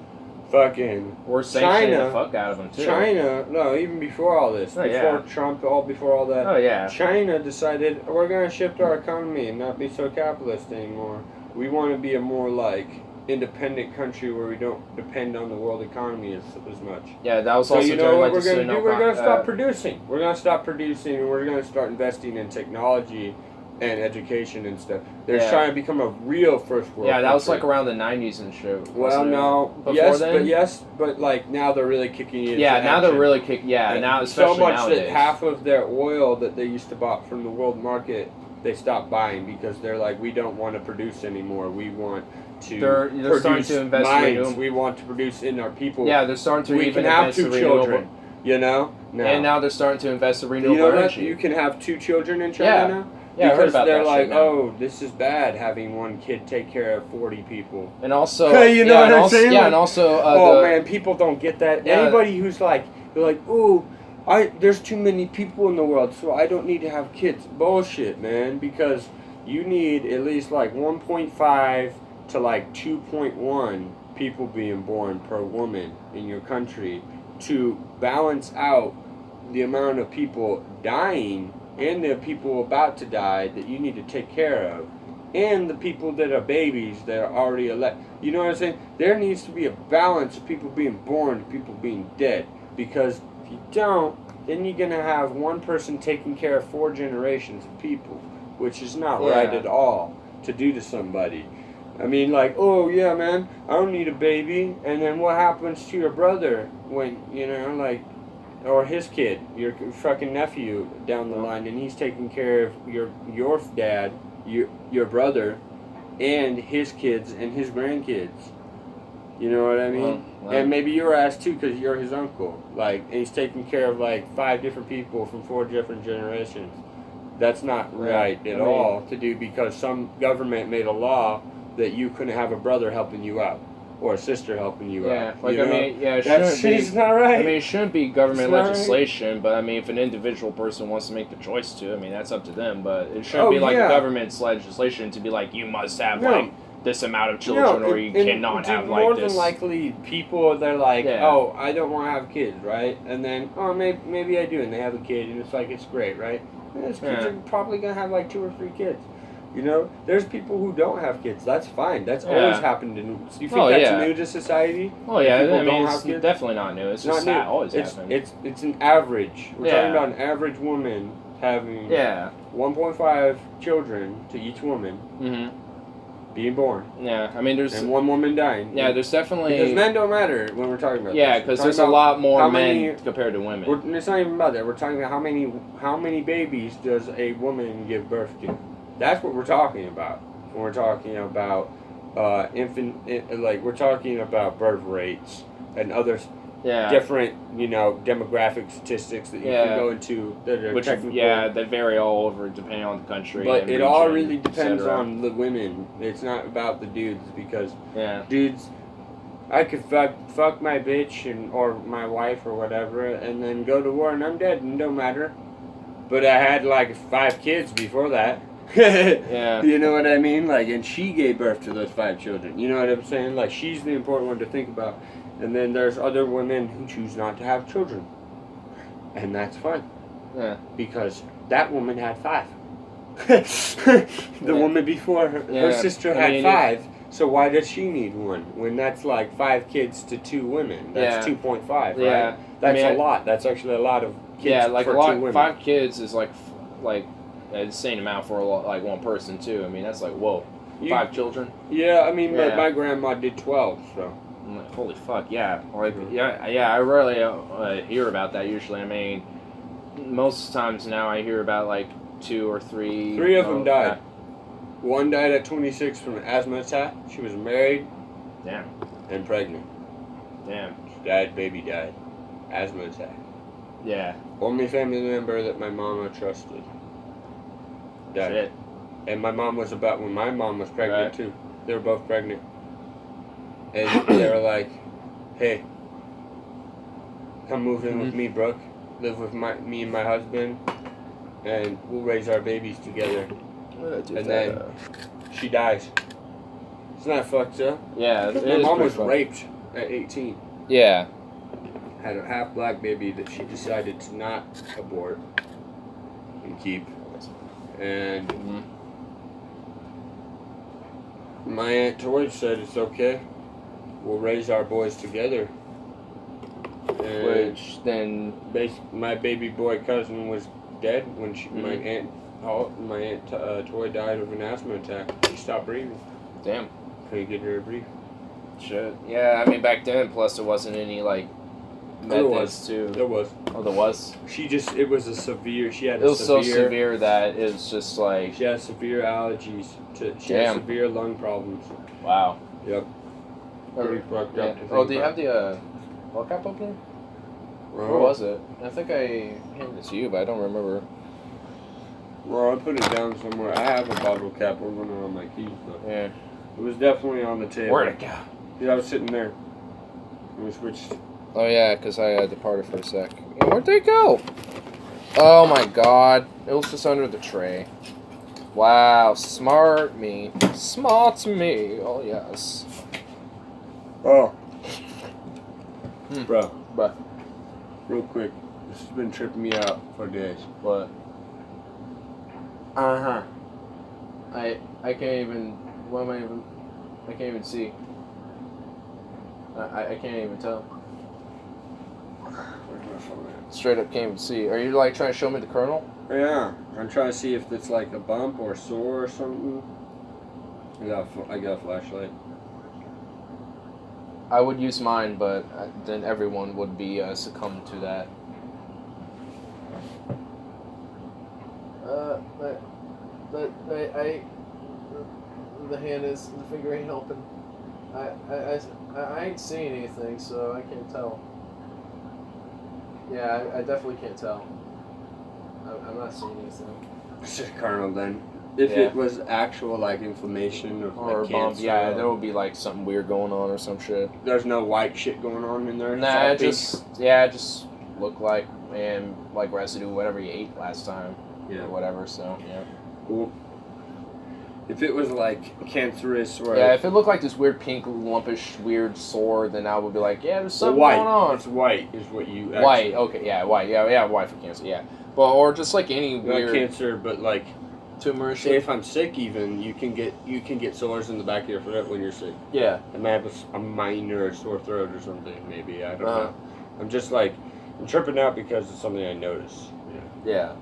fucking We're sanctioning China- the fuck out of them, too. China. No, even before all this, Oh, before yeah. Trump, before all that. Oh, yeah. China decided we're gonna shift our economy and not be so capitalist anymore. We want to be a more like independent country where we don't depend on the world economy as much. Yeah, that was So also you know during, what like, the we're gonna do? We're gonna Suno- stop producing. We're gonna stop producing, and we're gonna start investing in technology and education and stuff. They're Yeah. trying to become a real first world. Yeah, that was like country. around the 90s and shit. Well, wasn't it? no, Before yes, then? but like now they're really kicking it. Yeah, into now they're action. really kicking. Yeah, And now so especially much nowadays. that half of their oil that they used to buy from the world market, they stopped buying because they're like, we don't want to produce anymore. We want to They're starting produce to invest in mines. renewable- We want to produce in our people. Yeah, they're starting to we even can have invest 2 in renewable. children. You know, And now they're starting to invest in you renewable know that energy. you can have 2 children in China Yeah. now. Yeah, I heard because about they're that like, shit now. oh, this is bad having one kid take care of 40 people. And also, Hey, you know yeah, what and I'm also, saying? yeah, Like- and also, Oh man, people don't get that. Yeah. Anybody who's like, they're like, oh, there's too many people in the world, so I don't need to have kids. Bullshit, man. Because you need at least like 1.5 to like 2.1 people being born per woman in your country to balance out the amount of people dying and the people about to die that you need to take care of, and the people that are babies that are already you know what I'm saying? There needs to be a balance of people being born and people being dead, because if you don't, then you're gonna have one person taking care of 4 generations of people, which is not right Yeah. at all to do to somebody. I mean, like, oh yeah, man, I don't need a baby, and then what happens to your brother when, you know, like, or his kid, your fucking nephew down the line, and he's taking care of your dad, your brother, and his kids and his grandkids. You know what I mean? Well, And maybe your ass too, because you're his uncle. Like, and he's taking care of like 5 different people from 4 different generations. That's not right at all to do, because some government made a law that you couldn't have a brother helping you out or a sister helping you yeah, out. like you I know? mean, yeah, it That shouldn't shit's be. not right. I mean, it shouldn't be government It's not right. legislation, but I mean, if an individual person wants to make the choice to, I mean, that's up to them. But it shouldn't Oh, be like yeah. the government's legislation to be like, you must have No. like this amount of children, or you cannot have like more this. than likely, people they're like, Yeah. oh, I don't want to have kids, right? And then, oh, maybe I do, and they have a kid, and it's like it's great, right? And those kids Yeah. are probably gonna have like 2 or 3 kids. You know, there's people who don't have kids. That's fine. That's Yeah. always happened in. You think Oh, that's yeah. new to society? Oh yeah, People I mean don't it's have kids? definitely not new. It's Not just new. that always It's happened. it's an average. We're Yeah. talking about an average woman having Yeah. 1.5 children to each woman Mhm. being born, Yeah. I mean, there's and 1 woman dying. yeah, there's definitely Because men don't matter when we're talking about yeah, this. We're because talking there's a about lot more how men many- compared to women. It's not even about that. We're talking about how many babies does a woman give birth to? That's what we're talking about. When we're talking about like we're talking about birth rates and other Yeah. different, demographic statistics that you Yeah. can go into that are Which technical. they vary all over depending on the country. But and it all region, really depends etc. on the women. It's not about the dudes, because Yeah. dudes, I could fuck my bitch or my wife or whatever, and then go to war and I'm dead and don't matter. But I had like 5 kids before that. Yeah. You know what I mean? Like, and she gave birth to those 5 children. You know what I'm saying? Like, she's the important one to think about. And then there's other women who choose not to have children. And that's fine. Yeah. Because that woman had 5. The Yeah. woman before her Yeah, sister I had mean, 5. So why does she need 1? When that's like 5 kids to 2 women. That's Yeah. 2.5, right? Yeah. That's I mean, a lot. That's actually a lot of kids Yeah, like for a 2 lot. women. 5 kids is like an insane amount for like one person too. I mean, that's like whoa, You- 5 children. Yeah, I mean, Yeah. my grandma did 12, so. I'm like, holy fuck, yeah. Like, Mhm. yeah. I rarely hear about that usually. I mean, most times now I hear about like 2 or 3. 3 of them died. One died at 26 from an asthma attack. She was married Damn. and pregnant. Damn. She died, baby died. Asthma attack. Yeah. Only family member that my mama trusted died. Shit. And my mom was when my mom was pregnant Right. too. They were both pregnant. And they were like, hey, come move in with me, Brooke. Live with me and my husband, and we'll raise our babies together. And then she dies. Isn't that fucked up? yeah. My mom was raped at 18. Yeah. Had a half black baby that she decided to not abort and keep. And Mhm. my Aunt Toy said it's okay. We'll raise our boys together. And Which then my baby boy cousin was dead when my Mhm. aunt Toy died of an asthma attack. She stopped breathing. damn. Couldn't get her to breathe. Shit. Yeah. I mean, back then, plus there wasn't any like There methods to. There was. Oh, there was. It was a severe. She had It was so severe that it was just like She had severe allergies. She had Damn. severe lung problems. wow. Yep. Pretty fucked Yeah. up to think Oh, do you about. have the ball cap opener? Well, Where was it? I think I handed it to you, but I don't remember. Well, I put it down somewhere. I have a bottle cap opener on my keys, but Yeah. it was definitely on the table. Where'd it go? Yeah, I was sitting there. We switched. Oh yeah, because I departed for a sec. And where'd they go? Oh my god. It was just under the tray. Wow, smart me. Smart me. Oh yes. Oh. Hmm. Bro, But real quick. This has been tripping me out for days. what? Uh-huh. I can't even. What am I even? I can't even see. I can't even tell. Where's my phone at? Straight up can't even see. Are you like trying to show me the kernel? Yeah. I'm trying to see if it's like a bump or sore or something. I got a flashlight. I would use mine, but then everyone would be succumbed to that. The hand is, the finger ain't helping. I ain't seeing anything, so I can't tell. Yeah, I definitely can't tell. I'm not seeing anything. It's just carnal then. If Yeah. it was actual like inflammation of Or a like bump, cancer, yeah, there would be like something weird going on or some shit. there's no white shit going on in there. Nah, it Salty? just looked like residue, whatever you ate last time, Yeah. or whatever. So yeah. Cool. If it was like cancerous or Yeah, if it looked like this weird pink lumpish weird sore, then I would be like, yeah, there's something white, going on. it's white is what you actually, White, okay, yeah, white, yeah, white for cancer, yeah. But or just like any not weird cancer, but like tumor. say if I'm sick, even you can get sores in the back of your throat when you're sick. Yeah. I might have a minor sore throat or something. Maybe I don't Uh-huh. know. I'm just like I'm tripping out because it's something I notice. Yeah.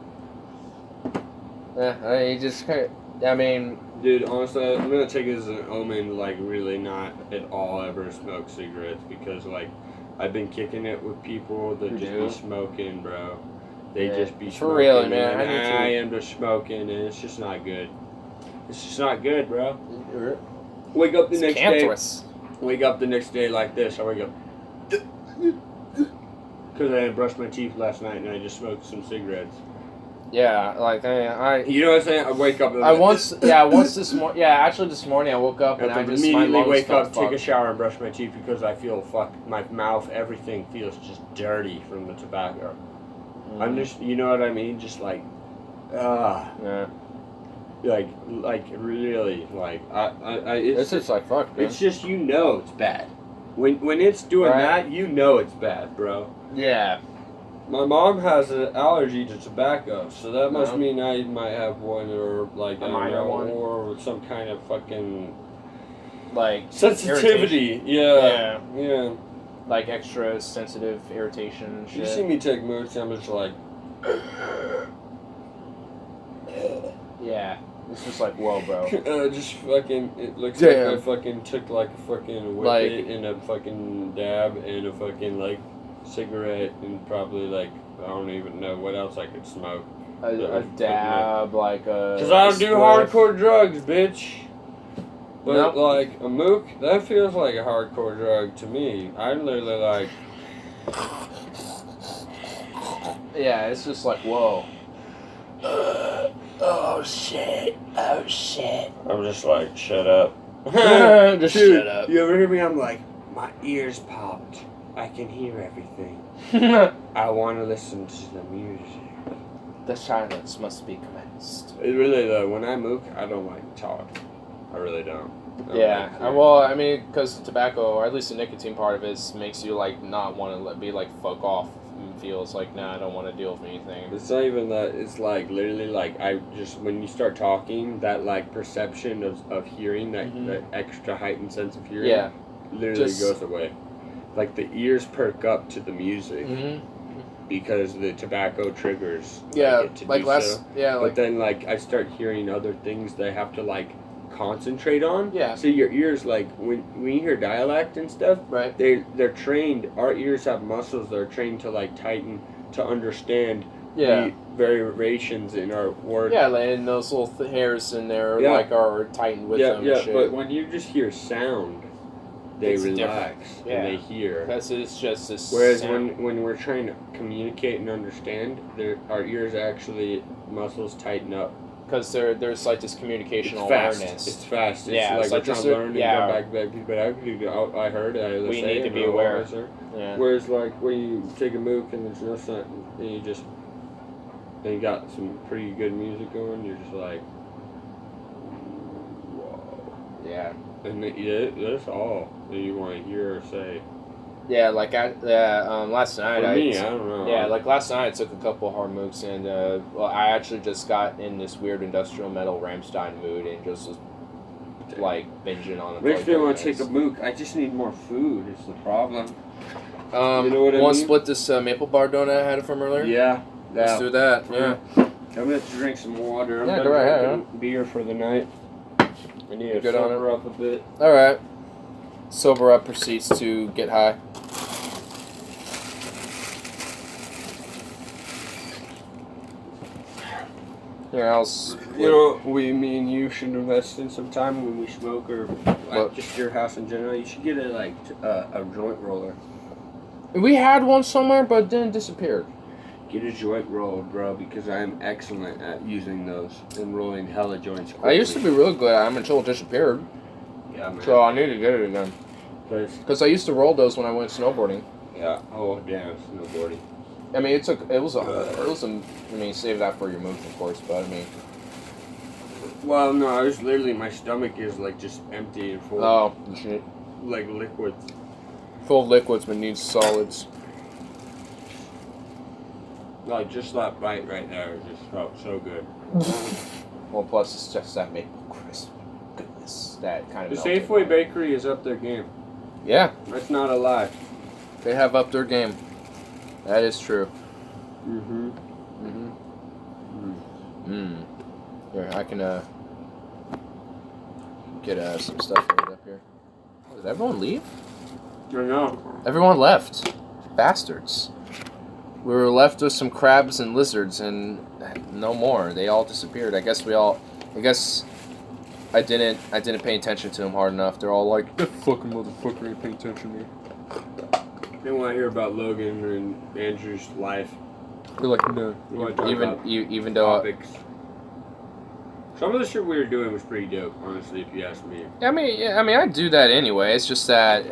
Yeah, you just kind of. I mean, Dude, honestly, I'm gonna take it as an omen to like really not at all ever smoke cigarettes because like I've been kicking it with people that You just do? be smoking, bro. They Yeah. just be For smoking. real, man, and I need to- I am just smoking, and it's just not good. It's just not good, bro. Wake up the it's next cancerous. day. Wake up the next day like this. I wake up because I didn't brush my teeth last night and I just smoked some cigarettes. Yeah, like You know what I'm saying? I wake up. once this morning. Yeah, actually this morning I woke up and I just my immediately lungs wake felt up, take a fucked. shower, and brush my teeth because I feel my mouth, everything feels just dirty from the tobacco. I'm just, you know what I mean? Just like, Yeah. like really, like It's just like fuck, man. it's just you know it's bad. When it's doing Right. that, you know it's bad, bro. Yeah. My mom has an allergy to tobacco, so that must No. mean I might have one, or like A I don't minor know, one? or some kind of fucking Like sensitivity. Yeah, yeah. like extra sensitive irritation and You shit. see me take moods, I'm just like, Yeah. It's just like, whoa, bro. just fucking. It looks Damn. like I fucking took like a fucking whip Like- it and a fucking dab and a fucking like cigarette and probably like I don't even know what else I could smoke. A dab, like a. Cause I don't do spliff. hardcore drugs, bitch. But Nope. like a mook, that feels like a hardcore drug to me. I literally like. Yeah, it's just like, whoa. Oh shit! Oh shit! I'm just like, shut up. Just Dude, shut up. You ever hear me? I'm like, my ears popped. I can hear everything. I want to listen to the music. The silence must be commenced. It really though, when I mook, I don't like to talk. I really don't. I don't Yeah, like to- well, I mean, because tobacco, or at least the nicotine part of it, makes you like not want to be like fuck off. And feels like, nah, I don't want to deal with anything. It's not even that. It's like literally like I just when you start talking, that like perception of hearing, that extra heightened sense of hearing, Yeah. literally Just- goes away. Like the ears perk up to the music because the tobacco triggers. Yeah, it to like do last, so. yeah, But like then like I start hearing other things that I have to like concentrate on. Yeah. So your ears, like when you hear dialect and stuff, right. they're trained. Our ears have muscles that are trained to like tighten to understand Yeah. the variations in our words. Yeah, like, and those little hairs in there Yeah. like are tightened with yeah, them yeah. and shit. But when you just hear sound, they It's relax different. Yeah. and they hear. Because it's just this. Whereas sound. when we're trying to communicate and understand, our ears actually muscles tighten up. Because there's like this communicational It's fast. awareness. It's fast. It's Yeah, like it's we're like trying this- to learn and yeah. come back. But I heard it. We need to be aware. Yeah. Whereas like when you take a mook and there's no sun, and you just and you got some pretty good music going, you're just like, whoa. Yeah. And that's all that you want to hear or say. Yeah, like last night For I. me, I don't know. Yeah, like last night I took a couple hard mooks and well, I actually just got in this weird industrial metal Rammstein mood and just was like binging on it. for, Makes like, me 30 want to take a minutes. mook. I just need more food. It's the problem. You know what I want to mean? split this maple bar donut I had from earlier? Yeah. Let's do that. Yeah. I'm gonna have to drink some water. I'm Yeah, done go right ahead, drinking beer for the night. I need to Good on sober up a bit. All right. Sober up proceeds to get high. Here else. You know, me and you should invest in some time when we smoke or What? like just your house in general. You should get a joint roller. We had one somewhere, but then disappeared. Get a joint roller, bro, because I am excellent at using those and rolling hella joints. I used to be really good at them until it disappeared. Yeah, man. So I need to get it again. 'Cause- Because I used to roll those when I went snowboarding. yeah. Oh damn, snowboarding. I mean, it was a, I mean, save that for your moves, of course, but I mean, Well, no, I was literally, my stomach is like just empty and full, Oh, shit. like liquids. Full of liquids but needs solids. Like just that bite right there just felt so good. Well, plus it's just that maple crisp goodness that kind of. The Safeway Bakery is up their game. Yeah, That's not a lie. they have upped their game. That is true. Mm-hmm. Here, I can get some stuff loaded up here. Oh, did everyone leave? I know. Everyone left. Bastards. We were left with some crabs and lizards, and no more. They all disappeared. I guess I didn't pay attention to them hard enough. They're all like, "That fucking motherfucker ain't paying attention to me." They want to hear about Logan and Andrew's life. They're like, "No." They want to talk about Even though topics. Some of the shit we were doing was pretty dope, honestly, if you ask me. I mean, I do that anyway. It's just that,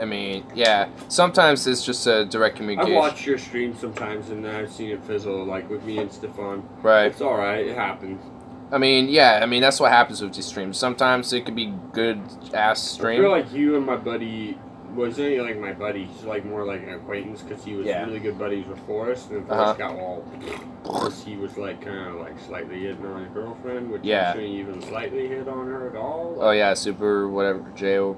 yeah. Sometimes it's just a direct I've communication. watched your streams sometimes, and I've seen it fizzle, like with me and Stefan. Right. It's alright, it happens. That's what happens with these streams. Sometimes it could be good ass I stream. feel like you and my buddy wasn't like my buddy. He's like more like an acquaintance because he was Yeah. really good buddies with Forrest, and Forrest got all because he was like kind of like slightly hitting on his girlfriend, which Yeah. shouldn't even slightly hit on her at all. Oh yeah, super whatever J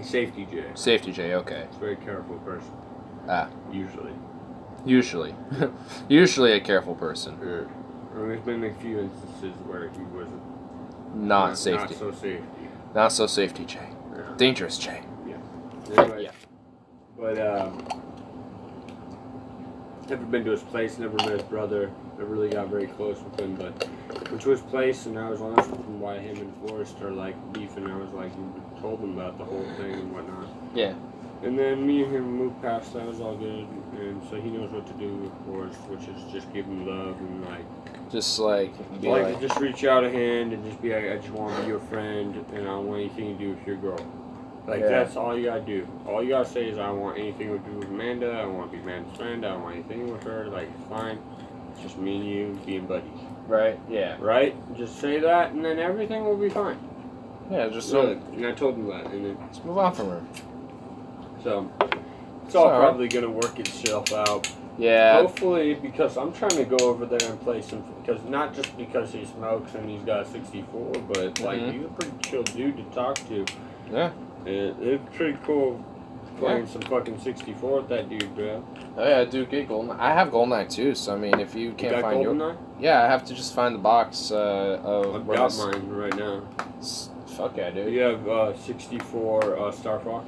Safety J. Safety J. Okay. He's a very careful person. Ah. Usually. Usually a careful person. There's been a few instances where he wasn't Not safety. Not so safety. Not so safety J. Yeah. Dangerous J. Anyway, Yeah. But never been to his place. Never met his brother. Never really got very close with him. But went to his place, and I was honest with him why him and Forrest are like beefing. I was like, told him about the whole thing and whatnot. Yeah. And then me and him moved past that. It was all good, and so he knows what to do with Forrest, which is just give him love and Just like be like like, just reach out a hand and just be like, I just want to be your friend, and I don't want anything to do with your girl. Like, Yeah. that's all you gotta do. All you gotta say is, I don't want anything to do with Amanda. I don't want to be Amanda's friend. I don't want anything with her. Like, it's fine. It's just me and you being buddies. right? Yeah. Right? Just say that, and then everything will be fine. Yeah. Just So, and I told him that, and then, let's move on from her. so, it's all Sorry. probably gonna work itself out. Yeah. Hopefully, because I'm trying to go over there and play some, because not just because he smokes and he's got a 64, but like, Mhm. he's a pretty chill dude to talk to. Yeah. And it's pretty cool playing some fucking 64 with that dude, bro. Oh yeah, I do get Goldeneye. I have Goldeneye too, so I mean, if you You can't got find your, GoldenEye? yeah, I have to just find the box of I've where got this- mine right now. Fuck yeah, dude. You have 64 Star Fox?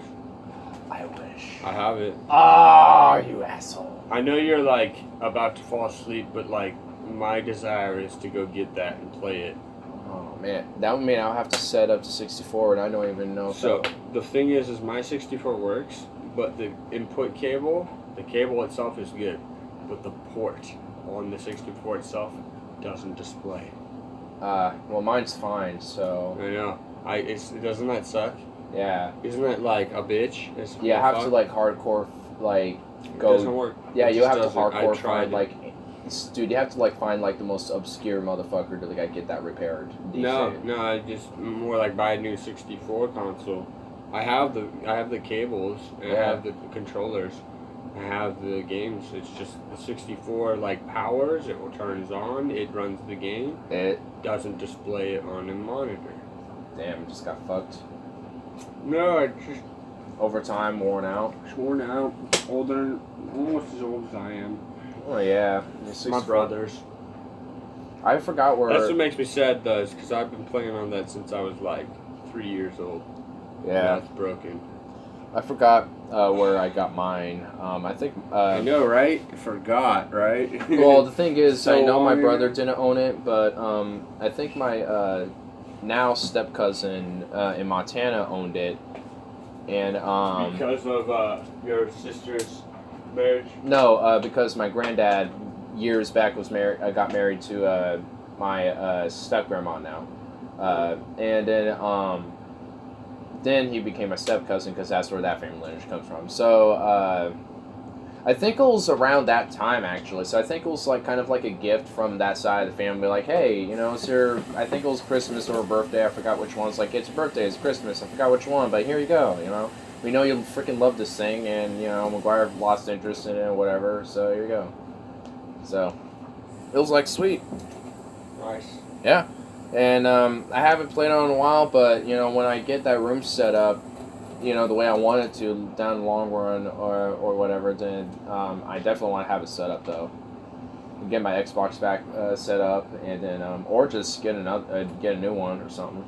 I wish. I have it. Ah, you asshole. I know you're like about to fall asleep, but like my desire is to go get that and play it. Oh man, that would mean I'll have to set up to 64, and I don't even know. If So that- the thing is my 64 works, but the input cable, the cable itself is good, but the port on the 64 itself doesn't display. well, mine's fine, so I know. Doesn't that suck? yeah. Isn't that like a bitch? It's You have to fuck. like hardcore, like It go. doesn't work. Yeah, It you just have to doesn't. I hardcore tried find it. like, dude, you have to like find like the most obscure motherfucker to like get that repaired. No, Decent. no, I just more like buy a new 64 console. I have the cables, and I Yeah. have the controllers, I have the games. It's just the 64 like powers. It turns on. It runs the game. It Doesn't display it on a monitor. damn, it just got fucked. No, I just Over time, worn out. worn out, older, almost as old as I am. Oh yeah, My brothers. I forgot where. That's what makes me sad, though, is because I've been playing on that since I was like 3 years old. Yeah, That's broken. I forgot where I got mine. I think. I know, right? Forgot, right? Well, the thing is, So I know my long brother ago. didn't own it, but I think my now step cousin in Montana owned it, and because of your sister's marriage. no, because my granddad years back was married. I got married to my step grandma now, and then he became my step cousin because that's where that family lineage comes from. So I think it was around that time actually. So I think it was like kind of like a gift from that side of the family. Like, hey, you know, it's your. I think it was Christmas or birthday. I forgot which one. It's like it's your birthday. It's Christmas. I forgot which one, but here you go. You know, we know you freaking love this thing, and you know McGuire lost interest in it or whatever. So here you go. So it was like sweet. Nice. Yeah, and I haven't played on it in a while, but you know when I get that room set up, you know the way I want it to down the long run or whatever, then I definitely want to have it set up though. Get my Xbox back set up, and then or just get a new one or something.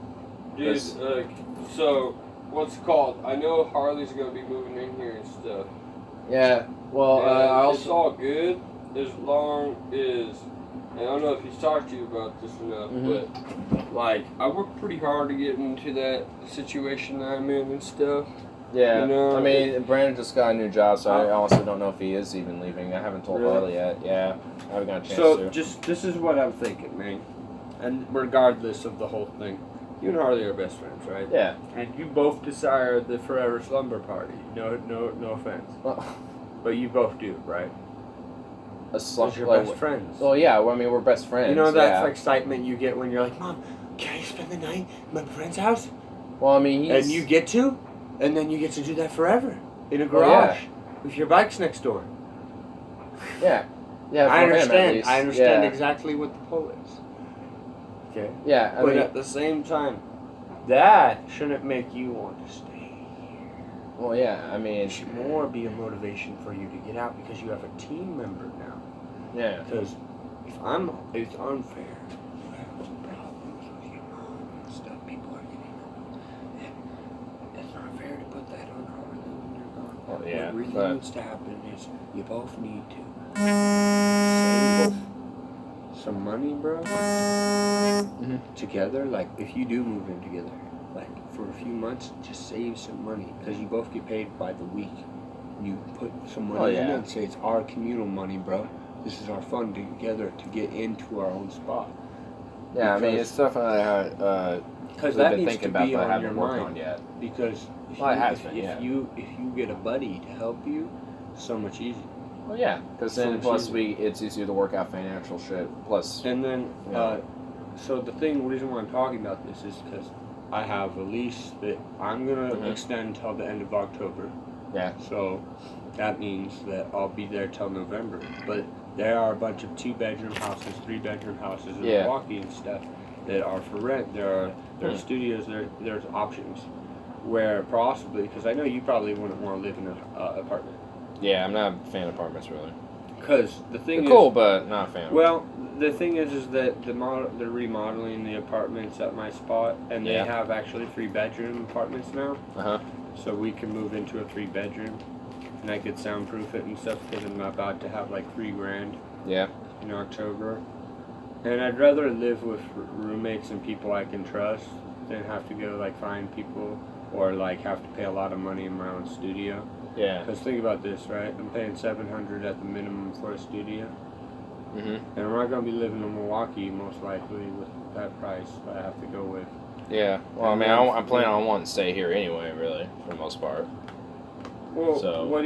Dude, so what's it called? I know Harley's gonna be moving in here and stuff. Yeah. Well, And I also. it's all good as long as. And I don't know if he's talked to you about this enough, but like I worked pretty hard to get into that situation that I'm in and stuff. Yeah, you know, I mean, Brandon just got a new job, so I also don't know if he is even leaving. I haven't told Really? Harley yet. Yeah, I haven't got a chance So to. just this is what I'm thinking, man. And regardless of the whole thing, you and Harley are best friends, right? Yeah. And you both desire the forever slumber party. No offense. Well, But you both do, right? a slump. Because you're Like, best friends. well, yeah. Well, I mean, we're best friends. You know that yeah. excitement you get when you're like, Mom, can I spend the night at my friend's house? Well, I mean, he's. And you get to, and then you get to do that forever in a Well, yeah. garage with your bikes next door. Yeah. Yeah. I for him, at understand. least. I understand Yeah. exactly what the pull is. Okay. Yeah. I But mean, at the same time, that shouldn't make you want to stay. well, yeah. I mean, It should more be a motivation for you to get out because you have a team member now. yeah. Because it's unfair. You have some problems with your mom and stuff. People are getting it's not fair to put that on Harley when you're gone. Well, yeah, What really but- needs to happen is you both need to save some money, bro. Together, like if you do move in together, like for a few months, just save some money because you both get paid by the week. You put some money Oh, in yeah. and say it's our communal money, bro. This is our fund together to get into our own spot. Yeah. I mean, Because- it's definitely Because we've that been needs thinking to about, be but I on your haven't worked mind. on yet. Because if, Well, it you, has if, been, if yeah. you get a buddy to help you, it's so much easier. Well, yeah. Because So then much plus easier. it's easier to work out financial shit. Plus. And then, Yeah. so the reason why I'm talking about this is because I have a lease that I'm gonna Mhm. extend till the end of October. Yeah. So that means that I'll be there till November. But there are a bunch of 2-bedroom houses, 3-bedroom houses in Yeah. Milwaukee and stuff that are for rent. There are studios. There's options where possibly because I know you probably wouldn't want to live in an apartment. Yeah. I'm not a fan of apartments really. Because the thing They're is, cool, but not a fan. well, the thing is that they're remodeling the apartments at my spot, and Yeah. they have actually 3-bedroom apartments now. Uh huh. So we can move into a 3-bedroom, and I could soundproof it and stuff because I'm about to have like $3,000 Yeah. in October. And I'd rather live with roommates and people I can trust than have to go like find people or like have to pay a lot of money in my own studio. Yeah. Because think about this, right? I'm paying $700 at the minimum for a studio. Mhm. And I'm not going to be living in Milwaukee most likely with that price I have to go with. Yeah. Well, I mean, I'm planning on wanting to stay here anyway, really, for the most part. Well, So- what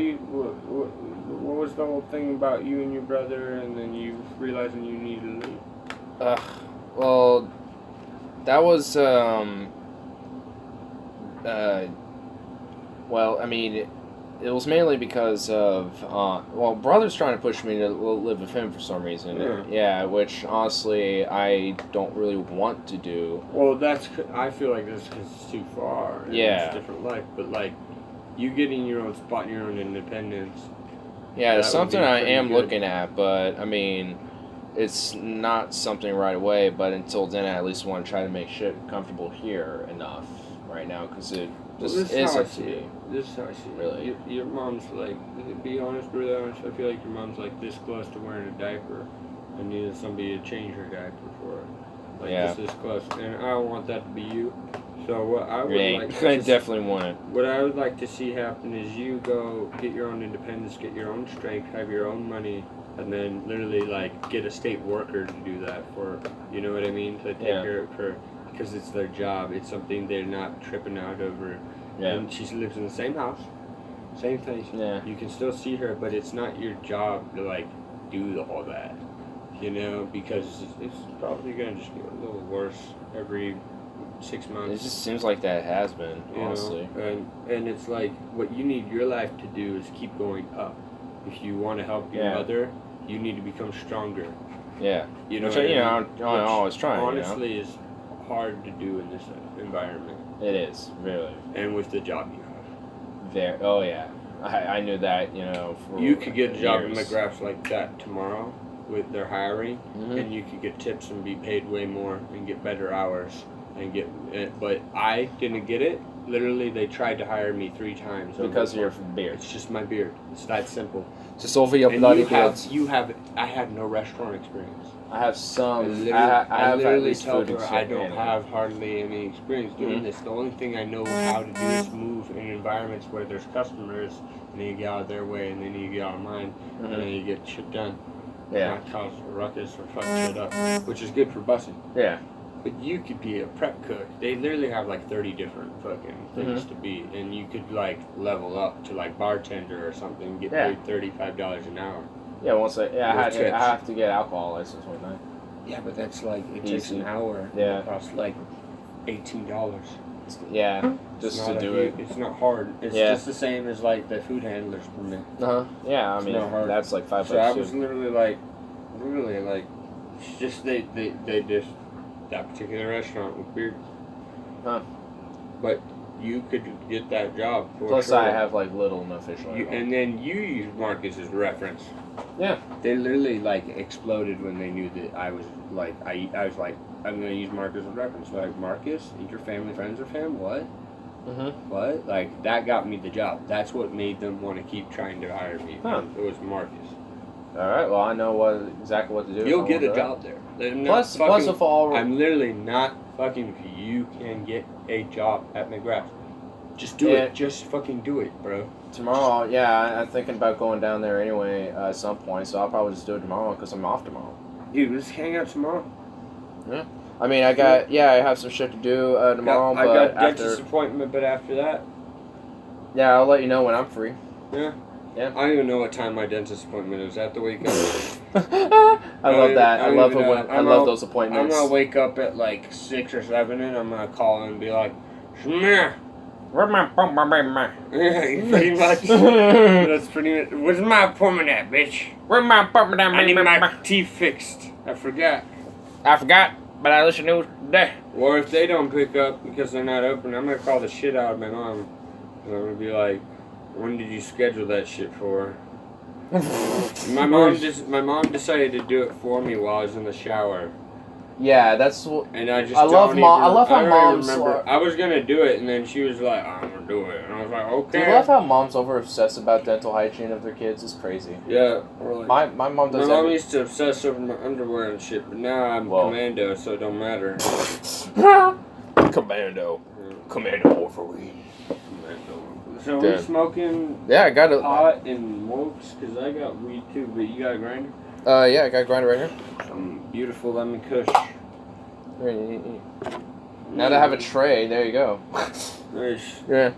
was the whole thing about you and your brother and then you realizing you needed to leave? Well, that was well, I mean, it was mainly because of well, brother's trying to push me to live with him for some reason. Yeah, which honestly I don't really want to do. Well, I feel like that's because it's too far. And Yeah. It's a different life, but like you getting your own spot and your own independence. Yeah, it's That would something be I pretty am good. looking at, but I mean, it's not something right away. But until then, I at least want to try to make shit comfortable here enough right now because it just this is how I isn't see to me. it. This is how I see it. Really? Your mom's like, to be honest, really honest, I feel like your mom's like this close to wearing a diaper and needed somebody to change her diaper for her. Like Yeah. this close. And I don't want that to be you. So what I would Yeah, like I to definitely want it. what I would like to see happen is you go get your own independence, get your own strength, have your own money, and then literally like get a state worker to do that for, you know what I mean? To take Yeah. care of her, because it's their job. It's something they're not tripping out over. Yeah. And she lives in the same house, Same thing. Yeah. You can still see her, but it's not your job to like do all that. You know, because it's probably gonna just get a little worse every 6 months. It just seems like that has been, you honestly. know? And it's like what you need your life to do is keep going up. If you want to help your Yeah. mother, you need to become stronger. Yeah. You know, Which, what I you know, mean? I'm Which always trying, honestly is hard to do in this environment It is, really. and with the job you have. Very. Oh, yeah. I knew that, you know. For You could get a job in years. McGrath's like that tomorrow with their hiring, Mhm. and you could get tips and be paid way more and get better hours and get. But I didn't get it. Literally, they tried to hire me 3 times Because of over- your beard. It's just my beard. It's that simple. Just over your And bloody you have, beards. you have. I have no restaurant experience. I have some. I I have at literally least tell food her I don't experience. have hardly any experience doing Mhm. this. The only thing I know how to do is move in environments where there's customers and you get out of their way and then you get out of mine and then you get shit done. Yeah. Not cause a ruckus or fuck shit up, which is good for busing. Yeah. But you could be a prep cook. They literally have like 30 different fucking things to be, and you could like level up to like bartender or something, and get Yeah. paid $35 an hour. Yeah, once I With tips. I have to get alcohol license one night. Yeah, but that's like it takes Easy. an hour. Yeah. It costs like $18. Yeah, just It's to not do a it. hu- It's not hard. It's Yeah. just the same as like the food handlers permit. Yeah, I It's mean not hard. that's like $5 So I was too. literally like, it's just they just that particular restaurant with beer. Huh. But you could get that job for Plus, sure. I have like little and official. And then you use Marcus as reference. Yeah. They literally like exploded when they knew that I was like I was like I'm gonna use Marcus as reference. Like Marcus, your family friends with him? What? What? Like that got me the job. That's what made them want to keep trying to hire me. Huh. It was Marcus. All right. Well, I know exactly what to do. if You'll I get want a to. job there. I'm not Plus, fucking- if all I'm literally not fucking with you. You can get a job at McGrath. Just do Yeah. it. Just fucking do it, bro. tomorrow, yeah, I'm thinking about going down there anyway at some point. So I'll probably just do it tomorrow because I'm off tomorrow. Dude, let's hang out tomorrow. I mean, I have some shit to do tomorrow, I but got dentist after, appointment, but after that, yeah, I'll let you know when I'm free. yeah. Yeah. I don't even know what time my dentist appointment is. At the wake up. I love that. I don't love even it know. when I love those appointments. I'm gonna wake up at like 6 or 7, and I'm gonna call and be like, "Shmeh." Yeah, pretty much. That's pretty much. Where's my appointment at, bitch? I need my teeth fixed. I forgot. I forgot, but I listened to it today. Or if they don't pick up because they're not open, I'm gonna call the shit out of my mom. And I'm gonna be like, "When did you schedule that shit for?" My mom decided to do it for me while I was in the shower. Yeah, that's what. And I just I love don't mom- I even- love how don't even moms remember. are- I was gonna do it, and then she was like, "I'm gonna do it," and I was like, Do "Okay." you love how moms over obsess about dental hygiene of their kids? It's crazy. Yeah. Or like, My mom my does mom that. used to obsess over my underwear and shit, but now I'm Whoa. commando, so it don't matter. Commando Wolverine. So we Damn. smoking Yeah, I got it. pot and smokes, cause I got weed too, but you got a grinder? Yeah, I got a grinder right here. Some beautiful lemon kush. Now that I have a tray, there you go. Nice. Yeah.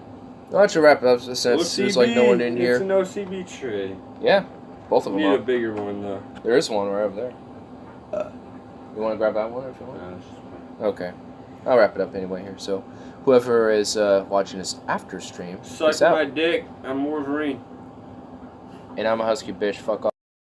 Well, that should wrap it up since there's like no one in It's here. an OCB tray. Yeah, both of We them need a are. bigger one though. There is one right over there. You want to grab that one if you want? Okay. I'll wrap it up anyway here. So, whoever is watching this after stream, Suck peace out. my dick. I'm Wolverine. And I'm a husky bitch. Fuck off.